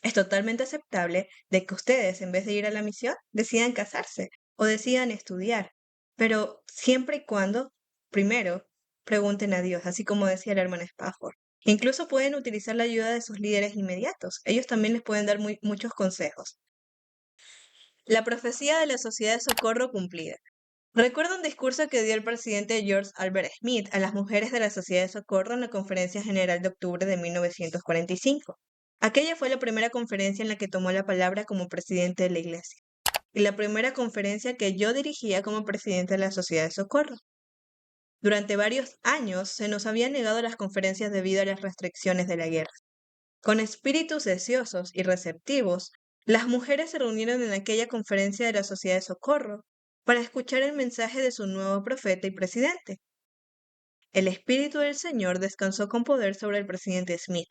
Es totalmente aceptable de que ustedes, en vez de ir a la misión, decidan casarse o decidan estudiar, pero siempre y cuando, primero, pregunten a Dios, así como decía la hermana Spafford. Incluso pueden utilizar la ayuda de sus líderes inmediatos. Ellos también les pueden dar muchos consejos. La profecía de la Sociedad de Socorro cumplida. Recuerdo un discurso que dio el presidente George Albert Smith a las mujeres de la Sociedad de Socorro en la Conferencia General de octubre de 1945. Aquella fue la primera conferencia en la que tomó la palabra como presidente de la Iglesia, y la primera conferencia que yo dirigía como presidente de la Sociedad de Socorro. Durante varios años se nos había negado las conferencias debido a las restricciones de la guerra. Con espíritus deseosos y receptivos, las mujeres se reunieron en aquella conferencia de la Sociedad de Socorro para escuchar el mensaje de su nuevo profeta y presidente. El Espíritu del Señor descansó con poder sobre el presidente Smith,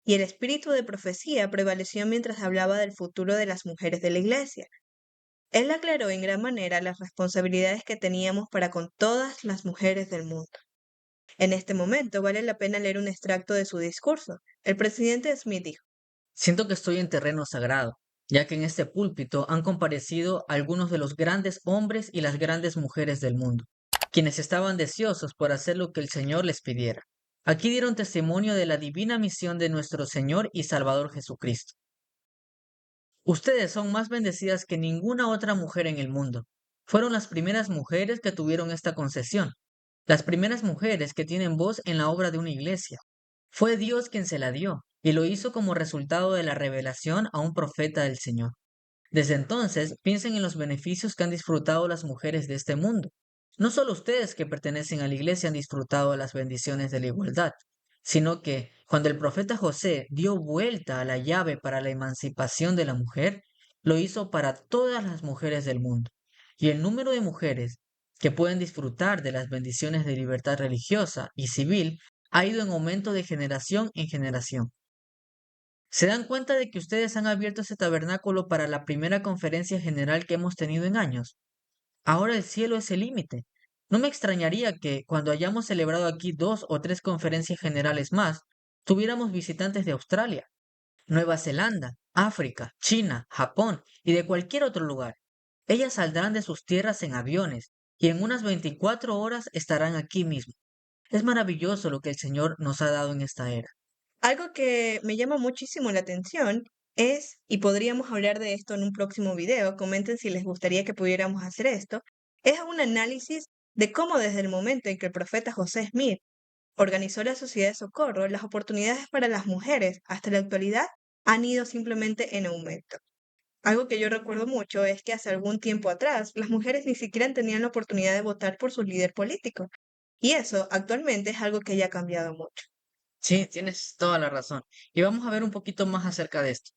y el espíritu de profecía prevaleció mientras hablaba del futuro de las mujeres de la Iglesia. Él aclaró en gran manera las responsabilidades que teníamos para con todas las mujeres del mundo. En este momento vale la pena leer un extracto de su discurso. El presidente Smith dijo: Siento que estoy en terreno sagrado, ya que en este púlpito han comparecido algunos de los grandes hombres y las grandes mujeres del mundo, quienes estaban deseosos por hacer lo que el Señor les pidiera. Aquí dieron testimonio de la divina misión de nuestro Señor y Salvador Jesucristo. Ustedes son más bendecidas que ninguna otra mujer en el mundo. Fueron las primeras mujeres que tuvieron esta concesión, las primeras mujeres que tienen voz en la obra de una iglesia. Fue Dios quien se la dio, y lo hizo como resultado de la revelación a un profeta del Señor. Desde entonces, piensen en los beneficios que han disfrutado las mujeres de este mundo. No solo ustedes que pertenecen a la iglesia han disfrutado de las bendiciones de la igualdad, sino que cuando el profeta José dio vuelta a la llave para la emancipación de la mujer, lo hizo para todas las mujeres del mundo. Y el número de mujeres que pueden disfrutar de las bendiciones de libertad religiosa y civil ha ido en aumento de generación en generación. ¿Se dan cuenta de que ustedes han abierto ese tabernáculo para la primera conferencia general que hemos tenido en años? Ahora el cielo es el límite. No me extrañaría que, cuando hayamos celebrado aquí 2 o 3 conferencias generales más, tuviéramos visitantes de Australia, Nueva Zelanda, África, China, Japón y de cualquier otro lugar. Ellas saldrán de sus tierras en aviones y en unas 24 horas estarán aquí mismo. Es maravilloso lo que el Señor nos ha dado en esta era. algo que me llama muchísimo la atención es, y podríamos hablar de esto en un próximo video, comenten si les gustaría que pudiéramos hacer esto, es un análisis de cómo desde el momento en que el profeta José Smith organizó la Sociedad de Socorro, las oportunidades para las mujeres hasta la actualidad han ido simplemente en aumento. Algo que yo recuerdo mucho es que hace algún tiempo atrás las mujeres ni siquiera tenían la oportunidad de votar por su líder político. Y eso actualmente es algo que ya ha cambiado mucho. Sí, tienes toda la razón. Y vamos a ver un poquito más acerca de esto.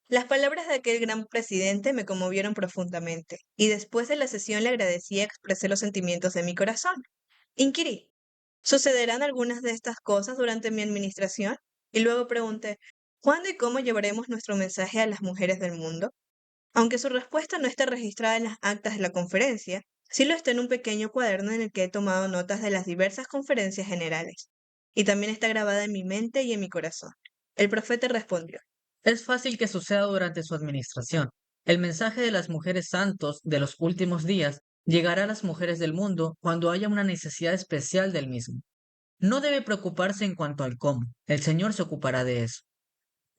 Las palabras de aquel gran presidente me conmovieron profundamente, y después de la sesión le agradecí y expresé los sentimientos de mi corazón. Inquirí: ¿sucederán algunas de estas cosas durante mi administración? Y luego pregunté: ¿cuándo y cómo llevaremos nuestro mensaje a las mujeres del mundo? Aunque su respuesta no está registrada en las actas de la conferencia, sí lo está en un pequeño cuaderno en el que he tomado notas de las diversas conferencias generales, y también está grabada en mi mente y en mi corazón. El profeta respondió: Es fácil que suceda durante su administración. El mensaje de las mujeres santos de los últimos días llegará a las mujeres del mundo cuando haya una necesidad especial del mismo. No debe preocuparse en cuanto al cómo. El Señor se ocupará de eso.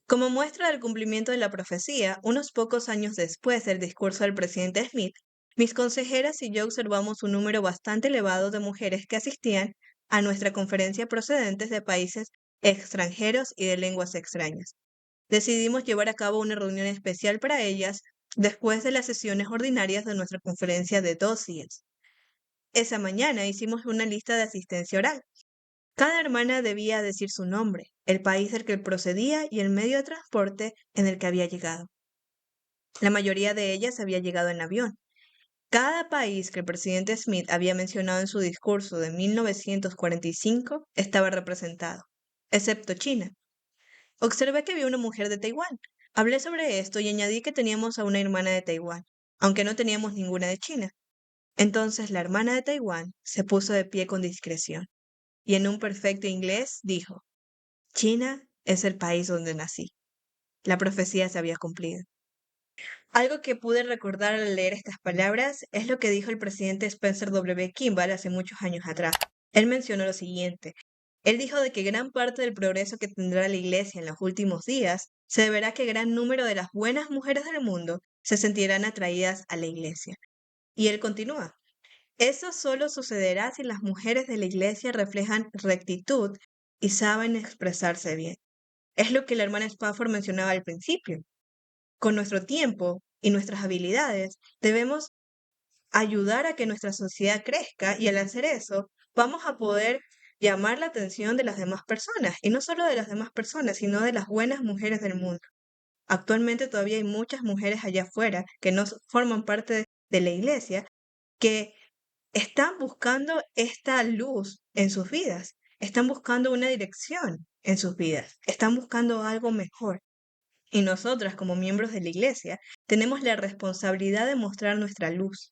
Como muestra del cumplimiento de la profecía, unos pocos años después del discurso del presidente Smith, mis consejeras y yo observamos un número bastante elevado de mujeres que asistían a nuestra conferencia procedentes de países extranjeros y de lenguas extrañas. Decidimos llevar a cabo una reunión especial para ellas después de las sesiones ordinarias de nuestra conferencia de 2 días. Esa mañana hicimos una lista de asistencia oral. Cada hermana debía decir su nombre, el país del que procedía y el medio de transporte en el que había llegado. La mayoría de ellas había llegado en avión. Cada país que el presidente Smith había mencionado en su discurso de 1945 estaba representado. excepto China. Observé que había una mujer de Taiwán. Hablé sobre esto y añadí que teníamos a una hermana de Taiwán, aunque no teníamos ninguna de China. Entonces la hermana de Taiwán se puso de pie con discreción y en un perfecto inglés dijo, China es el país donde nací. La profecía se había cumplido. Algo que pude recordar al leer estas palabras es lo que dijo el presidente Spencer W. Kimball hace muchos años atrás. Él mencionó lo siguiente. Él dijo de que gran parte del progreso que tendrá la Iglesia en los últimos días se deberá a que gran número de las buenas mujeres del mundo se sentirán atraídas a la Iglesia. Y él continúa. Eso solo sucederá si las mujeres de la Iglesia reflejan rectitud y saben expresarse bien. Es lo que la hermana Spafford mencionaba al principio. Con nuestro tiempo y nuestras habilidades debemos ayudar a que nuestra sociedad crezca y al hacer eso vamos a poder llamar la atención de las demás personas y no solo de las demás personas, sino de las buenas mujeres del mundo. Actualmente todavía hay muchas mujeres allá afuera que no forman parte de la iglesia que están buscando esta luz en sus vidas, están buscando una dirección en sus vidas, están buscando algo mejor. Y nosotras, como miembros de la iglesia, tenemos la responsabilidad de mostrar nuestra luz.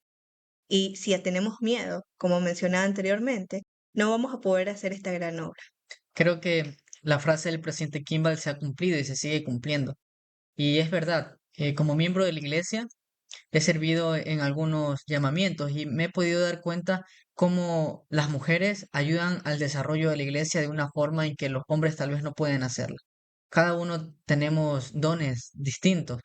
Y si tenemos miedo, como mencionaba anteriormente, no vamos a poder hacer esta gran obra. Creo que la frase del presidente Kimball se ha cumplido y se sigue cumpliendo. Y es verdad, como miembro de la iglesia, he servido en algunos llamamientos y me he podido dar cuenta cómo las mujeres ayudan al desarrollo de la iglesia de una forma en que los hombres tal vez no pueden hacerlo. Cada uno tenemos dones distintos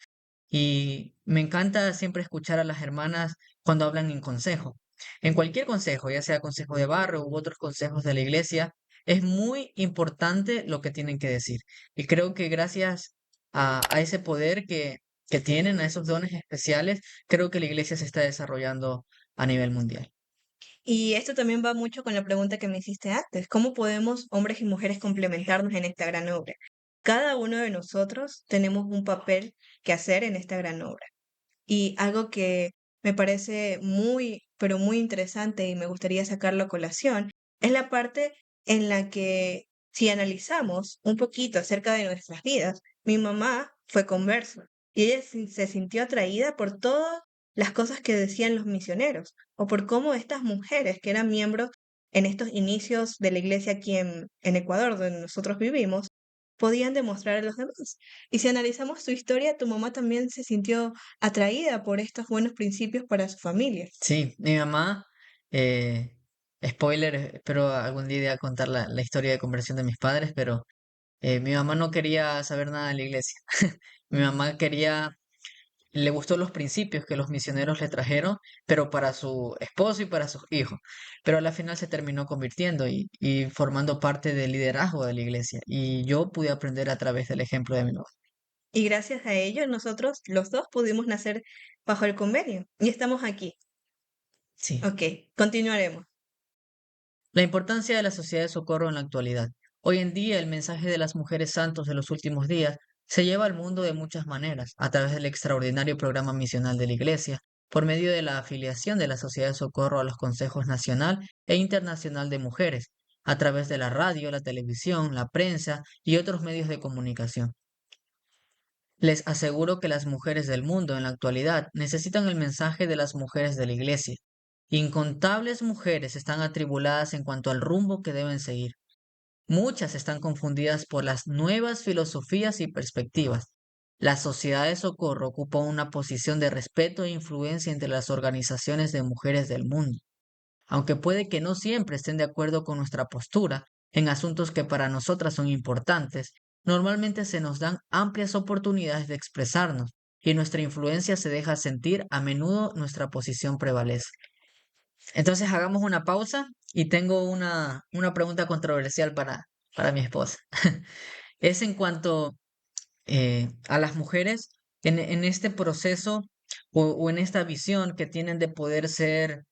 y me encanta siempre escuchar a las hermanas cuando hablan en consejo. En cualquier consejo, ya sea consejo de barrio u otros consejos de la iglesia, es muy importante lo que tienen que decir. Y creo que gracias a ese poder que tienen, a esos dones especiales, creo que la iglesia se está desarrollando a nivel mundial. Y esto también va mucho con la pregunta que me hiciste antes. ¿Cómo podemos hombres y mujeres complementarnos en esta gran obra? Cada uno de nosotros tenemos un papel que hacer en esta gran obra. Y algo que me parece muy, pero muy interesante y me gustaría sacarlo a colación, es la parte en la que si analizamos un poquito acerca de nuestras vidas, mi mamá fue conversa y ella se sintió atraída por todas las cosas que decían los misioneros o por cómo estas mujeres que eran miembros en estos inicios de la iglesia aquí en Ecuador, donde nosotros vivimos, podían demostrar a los demás. Y si analizamos tu historia, tu mamá también se sintió atraída por estos buenos principios para su familia. Sí, mi mamá, eh, spoiler, espero algún día contar la historia de conversión de mis padres, pero mi mamá no quería saber nada de la iglesia. Mi mamá quería, le gustó los principios que los misioneros le trajeron, pero para su esposo y para sus hijos. Pero a la final se terminó convirtiendo y formando parte del liderazgo de la iglesia. Y yo pude aprender a través del ejemplo de mi mamá. Y gracias a ello, nosotros los dos pudimos nacer bajo el convenio y estamos aquí. Sí. Ok, continuaremos. La importancia de la sociedad de socorro en la actualidad. Hoy en día, el mensaje de las mujeres santos de los últimos días se lleva al mundo de muchas maneras, a través del extraordinario programa misional de la Iglesia, por medio de la afiliación de la Sociedad de Socorro a los consejos nacional e internacional de mujeres, a través de la radio, la televisión, la prensa y otros medios de comunicación. Les aseguro que las mujeres del mundo en la actualidad necesitan el mensaje de las mujeres de la Iglesia. Incontables mujeres están atribuladas en cuanto al rumbo que deben seguir. Muchas están confundidas por las nuevas filosofías y perspectivas. La sociedad de socorro ocupa una posición de respeto e influencia entre las organizaciones de mujeres del mundo. Aunque puede que no siempre estén de acuerdo con nuestra postura en asuntos que para nosotras son importantes, normalmente se nos dan amplias oportunidades de expresarnos y nuestra influencia se deja sentir, a menudo nuestra posición prevalece. Entonces hagamos una pausa y tengo una pregunta controversial para mi esposa. Es en cuanto a las mujeres en este proceso o en esta visión que tienen de poder ser,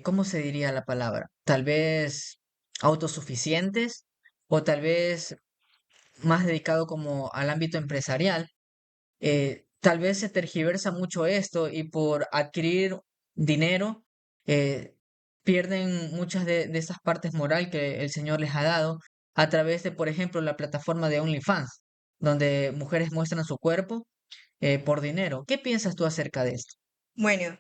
¿cómo se diría la palabra? Tal vez autosuficientes o tal vez más dedicado como al ámbito empresarial. Tal vez se tergiversa mucho esto y por adquirir dinero eh, pierden muchas de esas partes moral que el Señor les ha dado a través de, por ejemplo, la plataforma de OnlyFans, donde mujeres muestran su cuerpo por dinero. ¿Qué piensas tú acerca de esto? Bueno,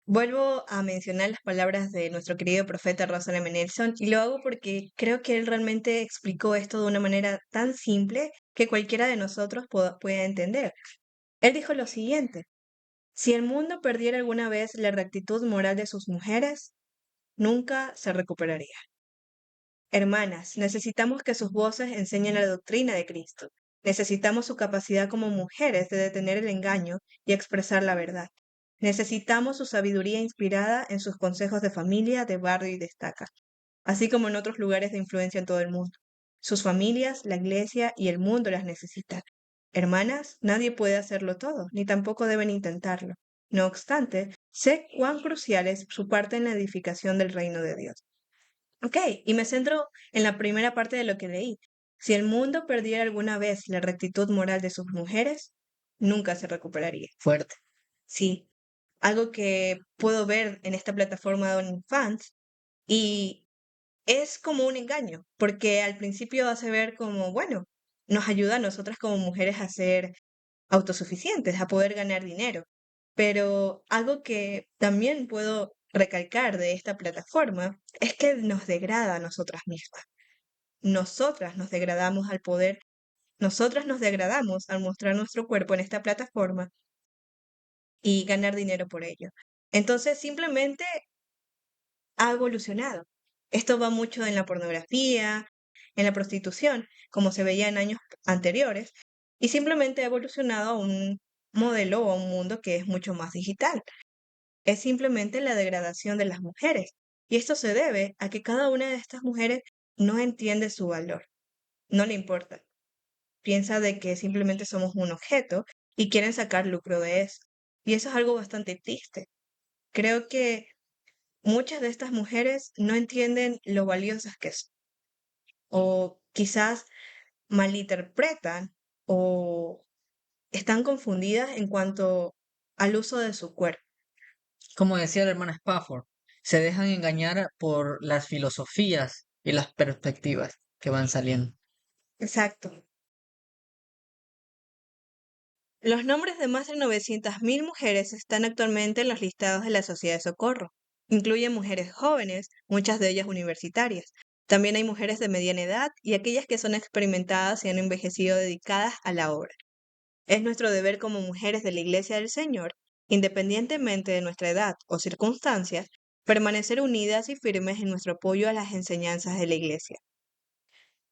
vuelvo a mencionar las palabras de nuestro querido profeta Russell M. Nelson y lo hago porque creo que él realmente explicó esto de una manera tan simple que cualquiera de nosotros pueda entender. Él dijo lo siguiente: si el mundo perdiera alguna vez la rectitud moral de sus mujeres, nunca se recuperaría. Hermanas, necesitamos que sus voces enseñen la doctrina de Cristo. Necesitamos su capacidad como mujeres de detener el engaño y expresar la verdad. Necesitamos su sabiduría inspirada en sus consejos de familia, de barrio y de estaca, así como en otros lugares de influencia en todo el mundo. Sus familias, la iglesia y el mundo las necesitan. Hermanas, nadie puede hacerlo todo, ni tampoco deben intentarlo. No obstante, sé cuán crucial es su parte en la edificación del reino de Dios. Ok, y me centro en la primera parte de lo que leí. Si el mundo perdiera alguna vez la rectitud moral de sus mujeres, nunca se recuperaría. Fuerte. Sí, algo que puedo ver en esta plataforma de OnlyFans y es como un engaño, porque al principio hace ver como, bueno, nos ayuda a nosotras como mujeres a ser autosuficientes, a poder ganar dinero. Pero algo que también puedo recalcar de esta plataforma es que nos degrada a nosotras mismas. Nosotras nos degradamos al poder, nosotras nos degradamos al mostrar nuestro cuerpo en esta plataforma y ganar dinero por ello. Entonces simplemente ha evolucionado. Esto va mucho en la pornografía, en la prostitución, como se veía en años anteriores, y simplemente ha evolucionado a un modelo o a un mundo que es mucho más digital. Es simplemente la degradación de las mujeres. Y esto se debe a que cada una de estas mujeres no entiende su valor, no le importa. Piensa de que simplemente somos un objeto y quieren sacar lucro de eso. Y eso es algo bastante triste. Creo que muchas de estas mujeres no entienden lo valiosas que son, o quizás malinterpretan o están confundidas en cuanto al uso de su cuerpo. Como decía la hermana Spafford, se dejan engañar por las filosofías y las perspectivas que van saliendo. Exacto. Los nombres de más de 900.000 mujeres están actualmente en los listados de la Sociedad de Socorro. Incluyen mujeres jóvenes, muchas de ellas universitarias. También hay mujeres de mediana edad y aquellas que son experimentadas y han envejecido dedicadas a la obra. Es nuestro deber como mujeres de la Iglesia del Señor, independientemente de nuestra edad o circunstancias, permanecer unidas y firmes en nuestro apoyo a las enseñanzas de la Iglesia.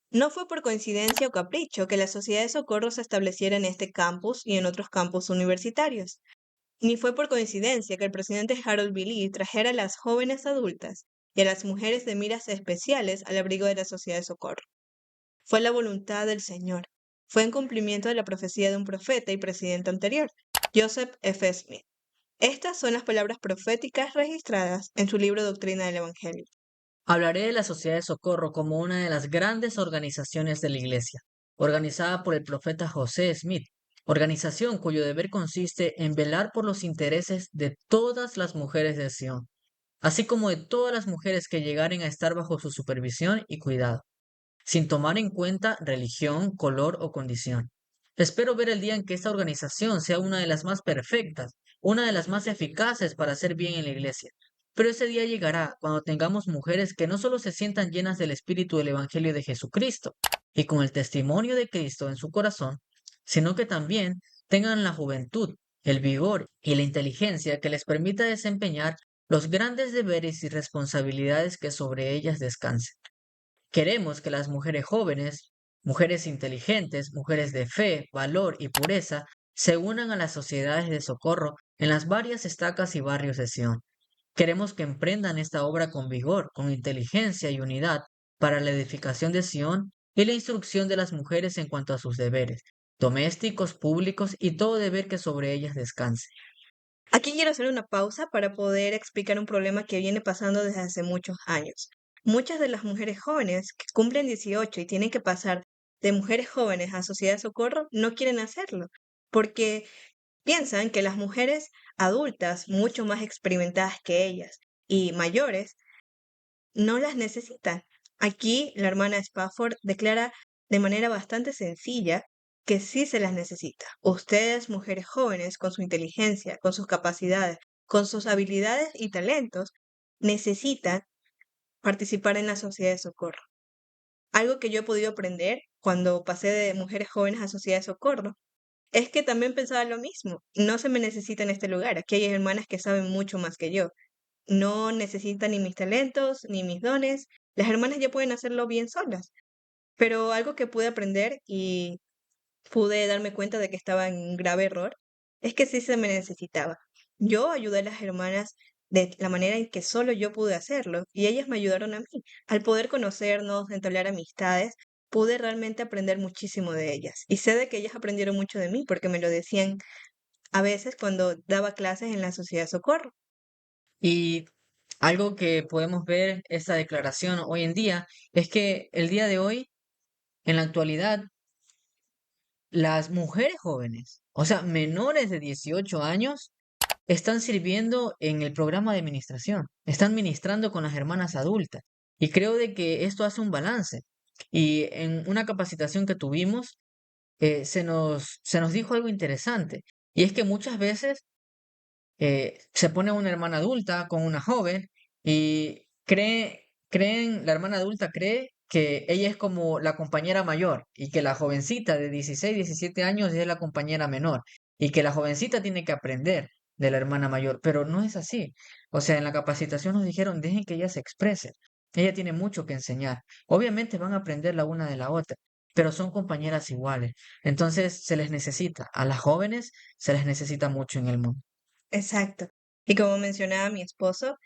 No fue por coincidencia o capricho que la Sociedad de Socorro se estableciera en este campus y en otros campus universitarios, ni fue por coincidencia que el presidente Harold B. Lee trajera a las jóvenes adultas y a las mujeres de miras especiales al abrigo de la Sociedad de Socorro. Fue la voluntad del Señor. Fue en cumplimiento de la profecía de un profeta y presidente anterior, Joseph F. Smith. Estas son las palabras proféticas registradas en su libro Doctrina del Evangelio. Hablaré de la Sociedad de Socorro como una de las grandes organizaciones de la Iglesia, organizada por el profeta José Smith, organización cuyo deber consiste en velar por los intereses de todas las mujeres de Sion, así como de todas las mujeres que llegaren a estar bajo su supervisión y cuidado, sin tomar en cuenta religión, color o condición. Espero ver el día en que esta organización sea una de las más perfectas, una de las más eficaces para hacer bien en la iglesia. Pero ese día llegará cuando tengamos mujeres que no solo se sientan llenas del espíritu del Evangelio de Jesucristo y con el testimonio de Cristo en su corazón, sino que también tengan la juventud, el vigor y la inteligencia que les permita desempeñar los grandes deberes y responsabilidades que sobre ellas descansen. Queremos que las mujeres jóvenes, mujeres inteligentes, mujeres de fe, valor y pureza, se unan a las sociedades de socorro en las varias estacas y barrios de Sion. Queremos que emprendan esta obra con vigor, con inteligencia y unidad para la edificación de Sion y la instrucción de las mujeres en cuanto a sus deberes, domésticos, públicos y todo deber que sobre ellas descanse. Aquí quiero hacer una pausa para poder explicar un problema que viene pasando desde hace muchos años. Muchas de las mujeres jóvenes que cumplen 18 y tienen que pasar de mujeres jóvenes a sociedad de socorro no quieren hacerlo porque piensan que las mujeres adultas, mucho más experimentadas que ellas y mayores, no las necesitan. Aquí la hermana Spafford declara de manera bastante sencilla que sí se las necesita. Ustedes, mujeres jóvenes, con su inteligencia, con sus capacidades, con sus habilidades y talentos, necesitan participar en la sociedad de socorro. Algo que yo he podido aprender cuando pasé de mujeres jóvenes a sociedad de socorro es que también pensaba lo mismo. No se me necesita en este lugar. Aquí hay hermanas que saben mucho más que yo. No necesitan ni mis talentos, ni mis dones. Las hermanas ya pueden hacerlo bien solas. Pero algo que pude aprender y pude darme cuenta de que estaba en un grave error es que sí se me necesitaba. Yo ayudé a las hermanas de la manera en que solo yo pude hacerlo y ellas me ayudaron a mí. Al poder conocernos, entablar amistades, pude realmente aprender muchísimo de ellas. Y sé de que ellas aprendieron mucho de mí porque me lo decían a veces cuando daba clases en la Sociedad de Socorro. Y algo que podemos ver esta declaración hoy en día es que el día de hoy, en la actualidad, las mujeres jóvenes, o sea, menores de 18 años, están sirviendo en el programa de administración, están ministrando con las hermanas adultas. Y creo de que esto hace un balance. Y en una capacitación que tuvimos, se nos dijo algo interesante. Y es que muchas veces se pone una hermana adulta con una joven y la hermana adulta cree que ella es como la compañera mayor y que la jovencita de 16 17 años es la compañera menor y que la jovencita tiene que aprender de la hermana mayor, pero no es así. O sea, en la capacitación nos dijeron, dejen que ella se exprese. Ella tiene mucho que enseñar. Obviamente van a aprender la una de la otra, pero son compañeras iguales. Entonces se les necesita. A las jóvenes se les necesita mucho en el mundo. Exacto. Y como mencionaba mi esposo,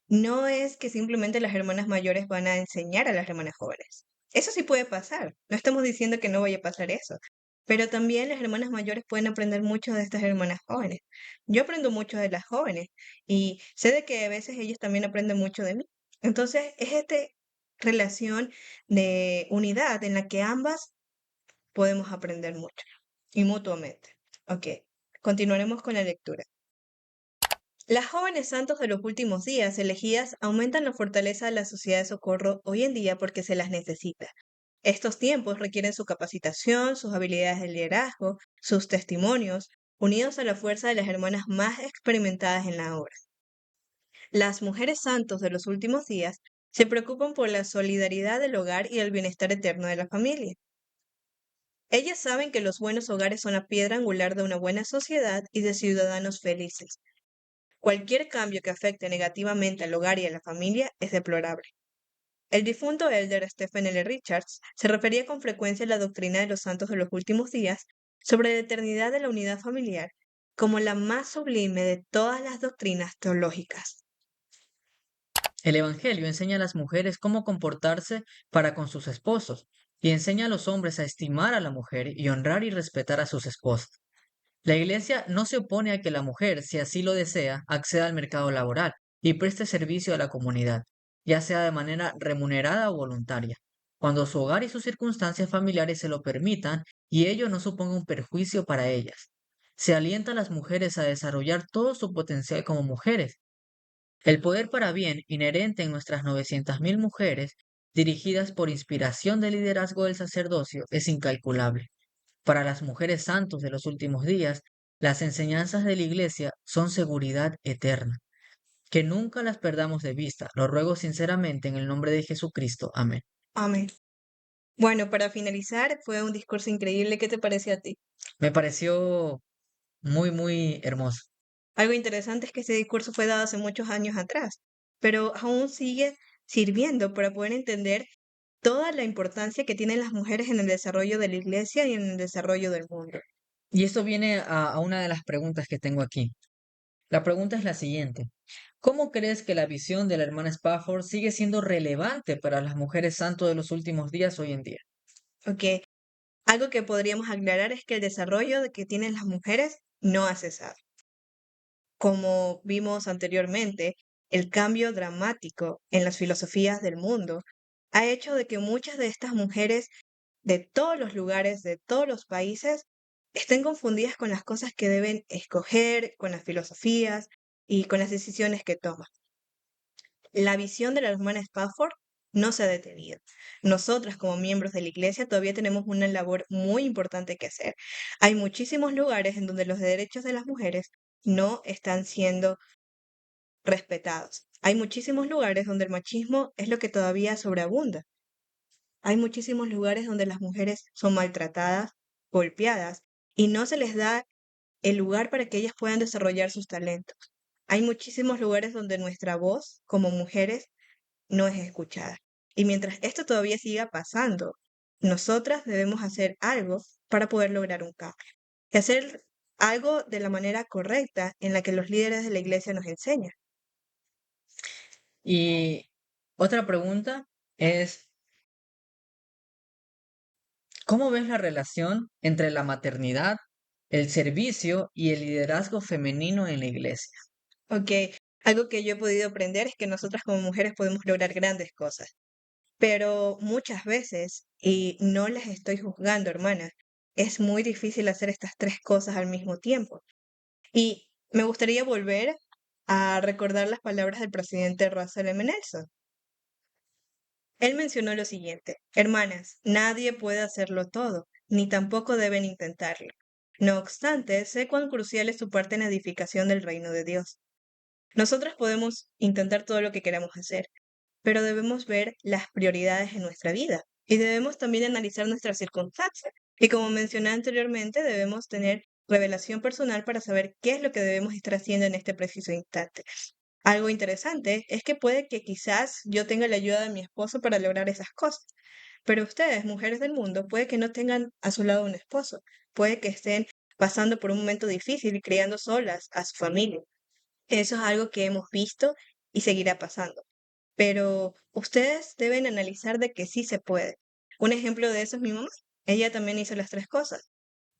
no es que simplemente las hermanas mayores van a enseñar a las hermanas jóvenes. Eso sí puede pasar. No estamos diciendo que no vaya a pasar eso. Pero también las hermanas mayores pueden aprender mucho de estas hermanas jóvenes. Yo aprendo mucho de las jóvenes y sé de que a veces ellas también aprenden mucho de mí. Entonces, es esta relación de unidad en la que ambas podemos aprender mucho y mutuamente. Ok, continuaremos con la lectura. Las jóvenes santos de los últimos días elegidas aumentan la fortaleza de la sociedad de socorro hoy en día porque se las necesita. Estos tiempos requieren su capacitación, sus habilidades de liderazgo, sus testimonios, unidos a la fuerza de las hermanas más experimentadas en la obra. Las mujeres santos de los últimos días se preocupan por la solidaridad del hogar y el bienestar eterno de la familia. Ellas saben que los buenos hogares son la piedra angular de una buena sociedad y de ciudadanos felices. Cualquier cambio que afecte negativamente al hogar y a la familia es deplorable. El difunto elder Stephen L. Richards se refería con frecuencia a la doctrina de los santos de los últimos días sobre la eternidad de la unidad familiar como la más sublime de todas las doctrinas teológicas. El Evangelio enseña a las mujeres cómo comportarse para con sus esposos y enseña a los hombres a estimar a la mujer y honrar y respetar a sus esposas. La Iglesia no se opone a que la mujer, si así lo desea, acceda al mercado laboral y preste servicio a la comunidad, ya sea de manera remunerada o voluntaria, cuando su hogar y sus circunstancias familiares se lo permitan y ello no suponga un perjuicio para ellas. Se alienta a las mujeres a desarrollar todo su potencial como mujeres. El poder para bien inherente en nuestras 900.000 mujeres, dirigidas por inspiración del liderazgo del sacerdocio, es incalculable. Para las mujeres santos de los últimos días, las enseñanzas de la Iglesia son seguridad eterna. Que nunca las perdamos de vista. Lo ruego sinceramente en el nombre de Jesucristo. Amén. Amén. Bueno, para finalizar, fue un discurso increíble. ¿Qué te parece a ti? Me pareció muy, muy hermoso. Algo interesante es que este discurso fue dado hace muchos años atrás, pero aún sigue sirviendo para poder entender toda la importancia que tienen las mujeres en el desarrollo de la iglesia y en el desarrollo del mundo. Y esto viene a una de las preguntas que tengo aquí. La pregunta es la siguiente. ¿Cómo crees que la visión de la hermana Spafford sigue siendo relevante para las mujeres santos de los últimos días hoy en día? Ok, algo que podríamos aclarar es que el desarrollo de que tienen las mujeres no ha cesado. Como vimos anteriormente, el cambio dramático en las filosofías del mundo ha hecho de que muchas de estas mujeres de todos los lugares, de todos los países, estén confundidas con las cosas que deben escoger, con las filosofías y con las decisiones que toman. La visión de la hermana Spafford no se ha detenido. Nosotras como miembros de la iglesia todavía tenemos una labor muy importante que hacer. Hay muchísimos lugares en donde los derechos de las mujeres no están siendo respetados. Hay muchísimos lugares donde el machismo es lo que todavía sobreabunda. Hay muchísimos lugares donde las mujeres son maltratadas, golpeadas, y no se les da el lugar para que ellas puedan desarrollar sus talentos. Hay muchísimos lugares donde nuestra voz como mujeres no es escuchada. Y mientras esto todavía siga pasando, nosotras debemos hacer algo para poder lograr un cambio. Y hacer algo de la manera correcta en la que los líderes de la iglesia nos enseñan. Y otra pregunta es, ¿cómo ves la relación entre la maternidad, el servicio y el liderazgo femenino en la iglesia? Ok, algo que yo he podido aprender es que nosotras como mujeres podemos lograr grandes cosas, pero muchas veces, y no las estoy juzgando, hermanas, es muy difícil hacer estas tres cosas al mismo tiempo. Y me gustaría volver a recordar las palabras del presidente Russell M. Nelson. Él mencionó lo siguiente: hermanas, nadie puede hacerlo todo, ni tampoco deben intentarlo. No obstante, sé cuán crucial es su parte en la edificación del reino de Dios. Nosotros podemos intentar todo lo que queramos hacer, pero debemos ver las prioridades en nuestra vida y debemos también analizar nuestras circunstancias. Y como mencioné anteriormente, debemos tener revelación personal para saber qué es lo que debemos estar haciendo en este preciso instante. Algo interesante es que puede que quizás yo tenga la ayuda de mi esposo para lograr esas cosas, pero ustedes, mujeres del mundo, puede que no tengan a su lado un esposo, puede que estén pasando por un momento difícil y criando solas a su familia. Eso es algo que hemos visto y seguirá pasando. Pero ustedes deben analizar de que sí se puede. Un ejemplo de eso es mi mamá. Ella también hizo las tres cosas.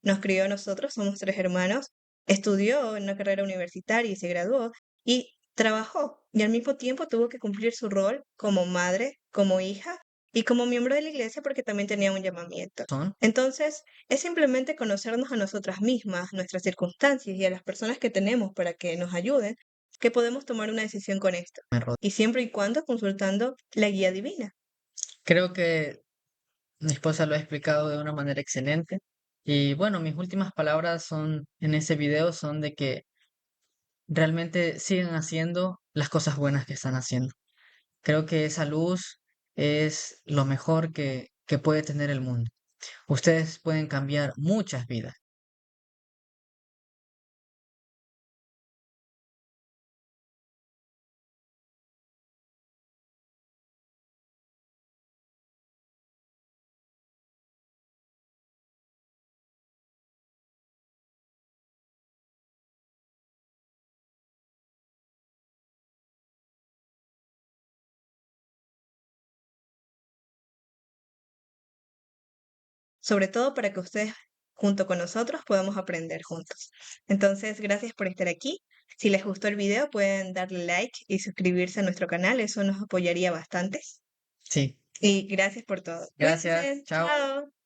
Nos crió a nosotros, somos tres hermanos, estudió en una carrera universitaria y se graduó y trabajó. Y al mismo tiempo tuvo que cumplir su rol como madre, como hija y como miembro de la iglesia porque también tenía un llamamiento. ¿Son? Entonces, es simplemente conocernos a nosotras mismas, nuestras circunstancias y a las personas que tenemos para que nos ayuden, que podemos tomar una decisión con esto. Y siempre y cuando consultando la guía divina. Creo que mi esposa lo ha explicado de una manera excelente. Y bueno, mis últimas palabras son en ese video son de que realmente sigan haciendo las cosas buenas que están haciendo. Creo que esa luz es lo mejor que puede tener el mundo. Ustedes pueden cambiar muchas vidas. Sobre todo para que ustedes junto con nosotros podamos aprender juntos. Entonces, gracias por estar aquí. Si les gustó el video, pueden darle like y suscribirse a nuestro canal, eso nos apoyaría bastante. Sí, Y gracias por todo. gracias. Cuídense, Chao. chao.